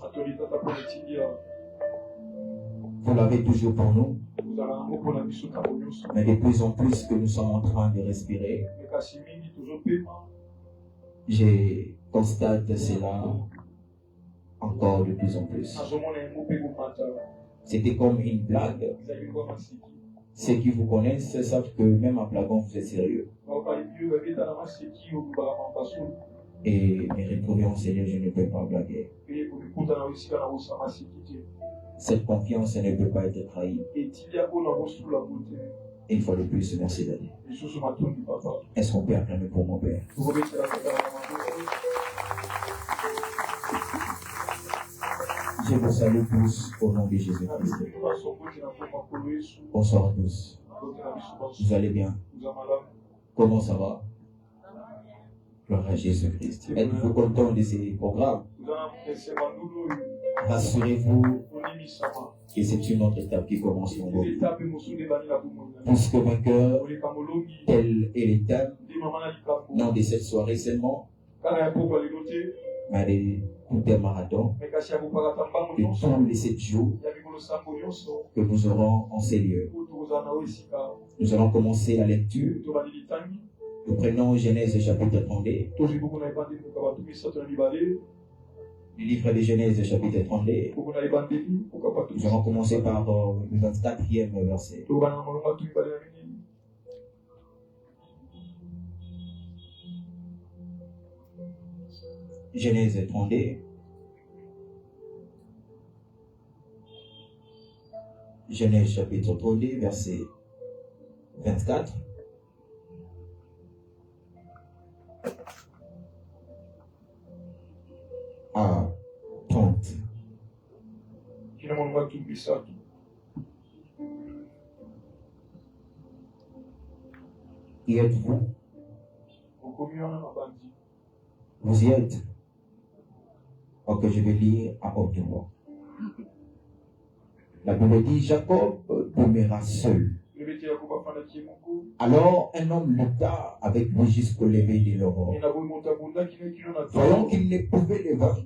Vous l'avez toujours pour nous. Mais de plus en plus que nous sommes en train de respirer, je constate cela encore de plus en plus. C'était comme une blague. Ceux qui vous connaissent savent que même en blaguant, vous êtes sérieux. Et me retrouver en Seigneur, je ne peux pas blaguer. Cette confiance ne peut pas être trahie. Et une fois de plus, merci Daddy. Est-ce qu'on peut acclamer pour mon Père? Je vous salue tous au nom de Jésus-Christ. Bonsoir à tous. Vous allez bien? Comment ça va? Gloire à Jésus-Christ. Êtes-vous content de ces programmes? Rassurez-vous que c'est une autre étape qui commence pour vous. Puisque vainqueur, tel est le thème, non de cette soirée seulement, mais de tout un marathon, de tous les 7 jours que nous aurons en ces lieux. Nous allons commencer la lecture. Nous prenons Genèse chapitre 32. Le livre de Genèse chapitre 32. Nous allons commencer par le 24e verset. Genèse 32. Genèse chapitre 32, verset 24. À 30. Y êtes-vous? Vous y êtes? Ok, je vais lire à haute voix. La Bible dit, Jacob demeura seul. Alors un homme lutta avec lui jusqu'au lever de l'aurore. Voyant qu'il ne pouvait le vaincre,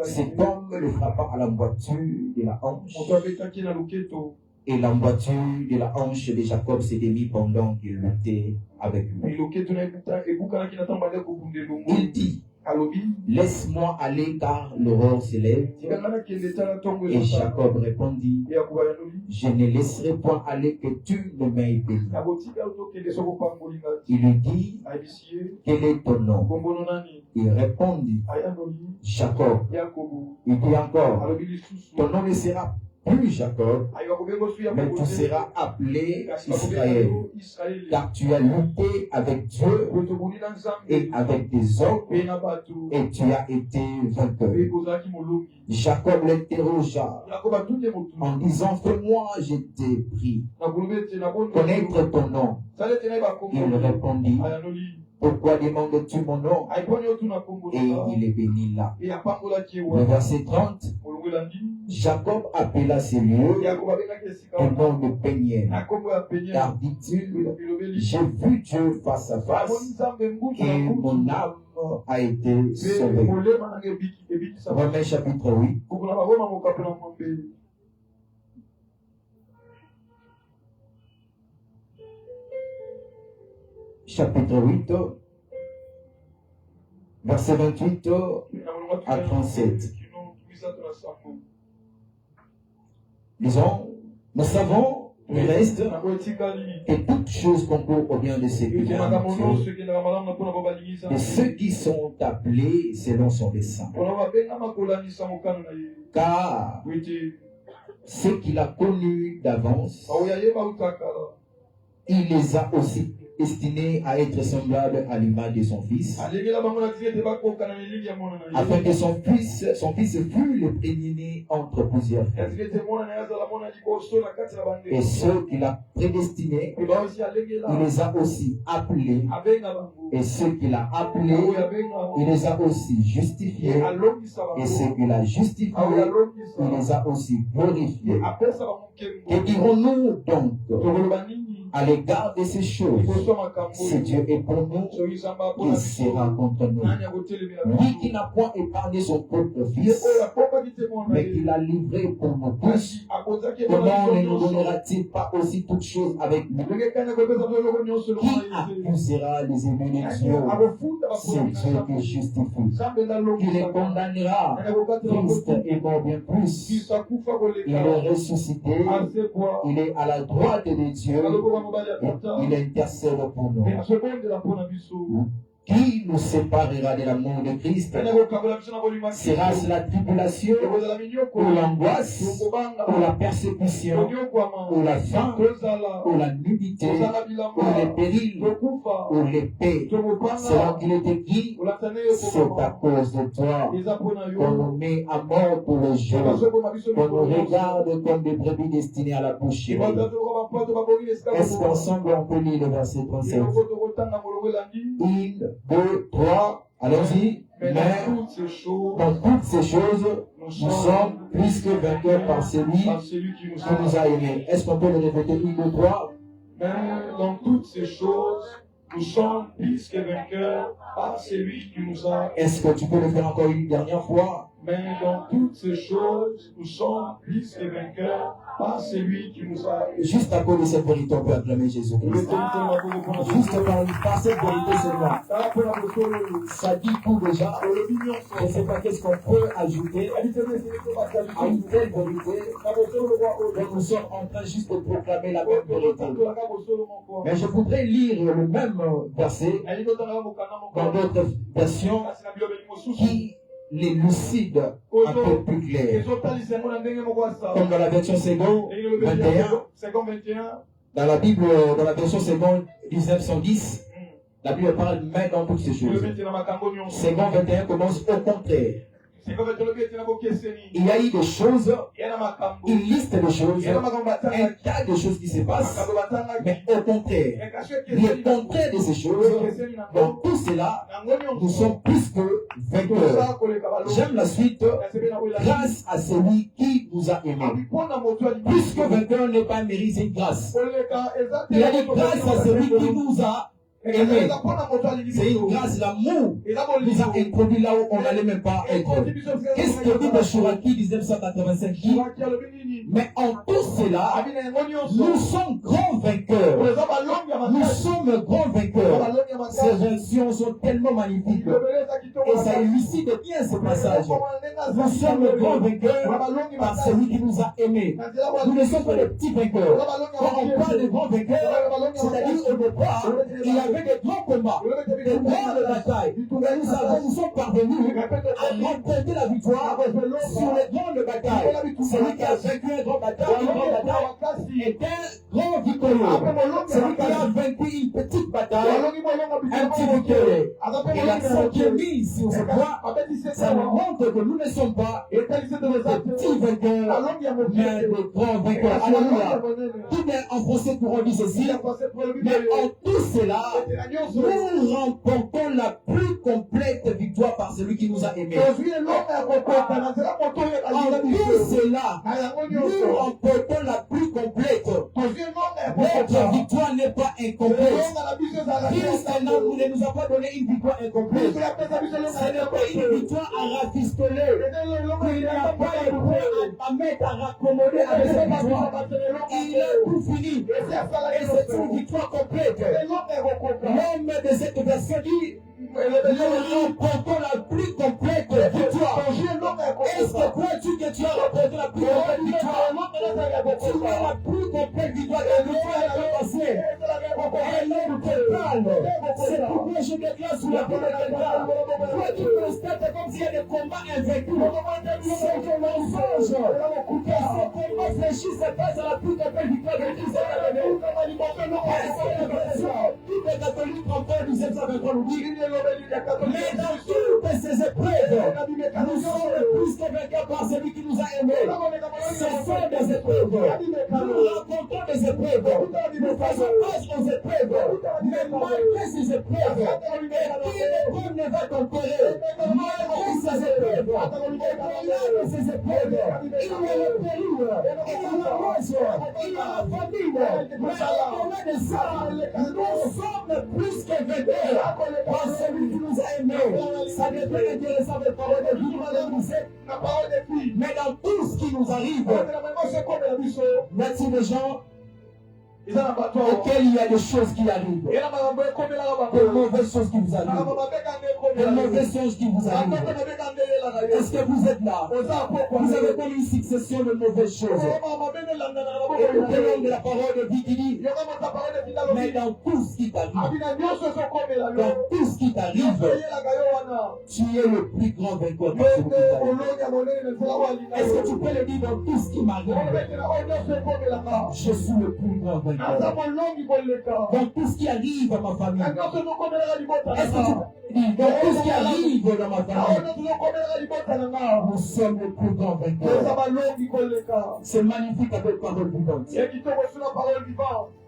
cet homme le frappa à l'emboîture de la hanche. Et l'emboîture de la hanche de Jacob s'est démise pendant qu'il luttait avec lui. Il dit, laisse-moi aller car l'aurore se lève. Et Jacob répondit, je ne laisserai point aller que tu ne m'aies béni. Il lui dit, quel est ton nom? Il répondit, Jacob. Il dit encore, ton nom ne sera plus Jacob, mais tu seras appelé Israël, car tu as lutté avec Dieu et avec des hommes, et tu as été vainqueur. Jacob l'interrogea en disant, fais-moi, je t'ai pris connaître ton nom. Il répondit, pourquoi demandes-tu mon nom? Et il est béni là. Le verset 30, Jacob appela ces lieux au nom de Péniel, car dit-il, j'ai vu Dieu face à face et mon âme a été sauvée. Romains chapitre 8. Chapitre 8, verset 28 à 37. Disons, nous savons du reste que toutes choses concourent au bien de ceux qui aiment Dieu, de ceux qui sont appelés selon son dessein. Car ceux qu'il a connus d'avance, il les a aussi destinés à être semblables à l'image de son fils, afin que son fils fût le premier-né entre plusieurs frères. Et ceux qu'il a prédestinés, il les a aussi appelés. Et ceux qu'il a appelés, il les a aussi justifiés. Et ceux qu'il a justifiés, il les a aussi glorifiés. Que dirons-nous donc? à l'égard de ces choses. Si Dieu est pour nous, il sera contre nous. Lui qui n'a point épargné son propre fils, mais qui l'a livré pour nous tous, comment ne nous donnera-t-il pas aussi toutes choses avec nous? Qui accusera les ennemis de Dieu? C'est Dieu qui justifie. Qui les condamnera? Christ est mort bien plus. Il est ressuscité. Il est à la droite de Dieu. Il intercède pour nous. Qui nous séparera de l'amour de Christ? Sera-ce la tribulation, ou l'angoisse, ou la persécution, ou la faim, ou la nudité, ou les périls, ou l'épée? Selon qu'il est écrit, c'est à cause de toi qu'on nous met à mort pour le jour, qu'on nous regarde comme des brebis destinées à la boucherie. Est-ce qu'ensemble on peut lire le verset 37? 1, 2, 3, allons-y. Mais dans toutes ces choses, nous sommes plus que vainqueurs par celui qui nous a aimés. Est-ce qu'on peut le répéter 1, 2, 3? Mais dans toutes ces choses, nous sommes plus que vainqueurs par celui qui nous a aimés. Est-ce que tu peux le faire encore une dernière fois? Mais dans toutes ces choses, nous sommes plus que vainqueurs par celui qui nous a aimés. Juste à cause de cette vérité, on peut acclamer Jésus-Christ. Juste par cette vérité seulement. Ça dit tout déjà. Je ne sais pas qu'est-ce qu'on peut ajouter à une telle vérité. Donc nous sommes en train juste de proclamer la même vérité. Mais je voudrais lire le même verset dans d'autres versions qui l'élucide un peu plus clair. Comme dans la version seconde 21, dans la Bible, dans la version seconde 1910, la Bible parle mais dans toutes ces choses. Seconde 21 commence au contraire. Il y a eu des choses, une liste de choses, un tas de choses qui se passent, mais au contraire, le contraire de ces choses, dans tout cela, nous sommes plus que vainqueurs. J'aime la suite, grâce à celui qui nous a aimés. Plus que vainqueur n'est pas mérite, c'est une grâce. Il a dit grâce à celui qui nous a aimé. C'est une grâce, l'amour nous a introduit là où on n'allait même pas être. Qu'est-ce que dit le Chouraki 1985 dit? Mais en tout cela, nous sommes grands vainqueurs. Nous sommes grands vainqueurs. Ces versions sont tellement magnifiques. Et ça élucide bien ce passage. Nous sommes grands vainqueurs par celui qui nous a aimés. Nous ne sommes pas des petits vainqueurs. Quand on parle de grands vainqueurs, c'est-à-dire au départ, il y avait des grands combats, des grandes batailles. Et nous sommes parvenus à remporter la victoire sur les grandes batailles. Celui qui a vaincu une grande bataille est un grand victorieux. Celui qui a vaincu une petite bataille, un petit victorieux. Et l'accent qui est mis sur ce point, ça nous montre que nous ne sommes pas des petits vainqueurs, mais des grands vainqueurs. Alléluia. Tout bien en français pour on dit ceci, mais en tout cela, nous remportons la plus complète victoire par celui qui nous a aimés. En tout cela, nous remportons la plus complète. Notre victoire n'est pas incomplète. Christ nous ne nous a pas donné une victoire incomplète. Ce n'est pas une victoire à rafistoler. Il n'y a pas de point à mettre, à raccommoder avec cette victoire. Il a tout fini. Et c'est une victoire complète. L'homme de cette version dit, nous remportons la plus complète victoire. Est-ce que crois-tu que tu as remporté la plus complète victoire? Tu as la plus complète victoire. La victoire est passée. Et l'homme te parle. C'est pourquoi je déclare sous la vie de quelqu'un. Toi qui constates comme s'il y a des combats invaincus. C'est que mensonge. Et ce combat fléchi se passe à la plus complète victoire de Christ. Tous les catholiques comprennent 1723 nous dit. Mais dans toutes ces épreuves, nous sommes plus que vainqueurs par celui qui nous a aimés. Ce sont des épreuves. Nous rencontrons des épreuves. Nous faisons face aux épreuves. Mais malgré ces épreuves, et qui l'épreuve ne va t'enterrer. Malgré ces épreuves, au-delà de ces épreuves, il y a le péril, il y a la mort, il y a la famine, mais au-delà de ça, nous sommes plus que vainqueurs par celui qui nous a aimés. Ça n'est pas intéressant de parler de vie, mais dans tout ce qui nous arrive, merci les gens auxquels il y a des choses qui arrivent, de mauvaises choses qui vous arrivent, de mauvaises choses qui vous arrivent. Est-ce que vous êtes là? Vous avez comme une succession de mauvaises choses. Et nous prenons de la parole de vie qui dit, mais dans tout ce qui t'arrive, dans tout ce qui t'arrive, tu es le plus grand vainqueur par celui qui t'arrive. Est-ce que tu peux le dire dans tout ce qui m'arrive? Je suis le plus grand vainqueur. Dans tout ce qui arrive à ma famille. Est-ce que tu peux dire dans tout ce qui arrive dans ma famille? Nous sommes les plus grands vainqueurs. C'est magnifique avec parole vivante.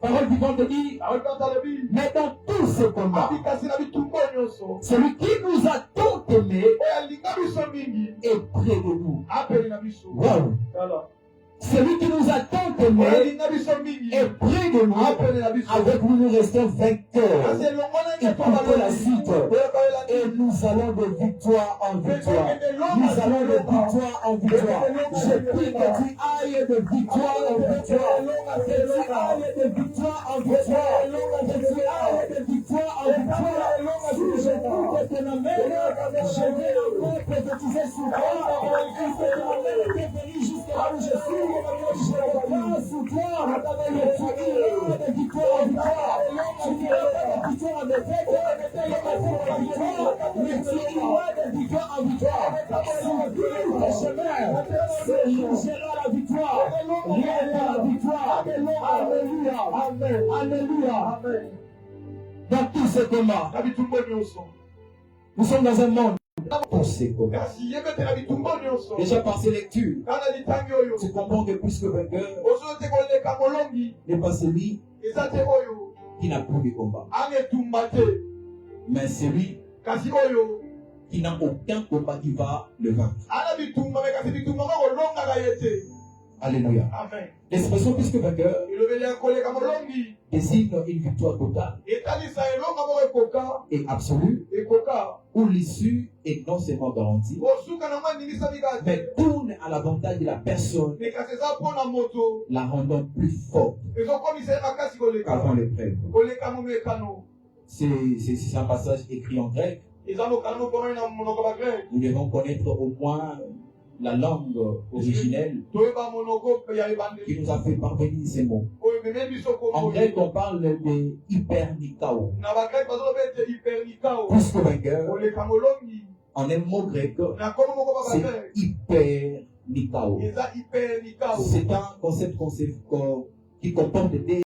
Parole vivante dit, mais dans tout ce combat, celui qui nous a tant aimés est près de nous. Wow. Celui qui nous a tant aimés est près de nous. Avec nous, nous restons vainqueurs. Écoutez la suite. Et nous allons de victoire en victoire. Nous allons de victoire en victoire. Je prie que tu ailles de victoire en victoire. Que tu ailles de victoire en victoire. Que tu ailles de victoire en victoire. Si je prie que tu m'amènes, je vais encore prophétiser sur toi. Et que tu m'amènes de venir jusqu'à là où je suis. Je passe sous toi. Et tu iras de victoire en victoire. Tu n'iras pas de victoire en défaite. Mais tu iras de victoire en victoire. Sur le chemin, c'est la victoire. Rien n'est la victoire. Alléluia. Amen. Alléluia. Dans tous ces combats, nous sommes dans un monde. Tous ces combats. Déjà par ces lectures, tu comprends que plus que vainqueur n'est pas celui qui n'a plus de combat, mais celui qui n'a aucun combat qui va le vaincre. Alléluia. L'expression plus que vainqueur désigne une victoire totale et absolue, où l'issue est non seulement garantie, mais tourne à l'avantage de la personne, la rendant plus forte qu'avant l'épreuve. C'est un passage écrit en grec. Nous devons connaître au moins la langue originelle qui nous a fait parvenir ces mots. En grec, on parle de hypernikao. Plus que vainqueur, en un mot grec, c'est hypernikao. C'est un concept qui comporte des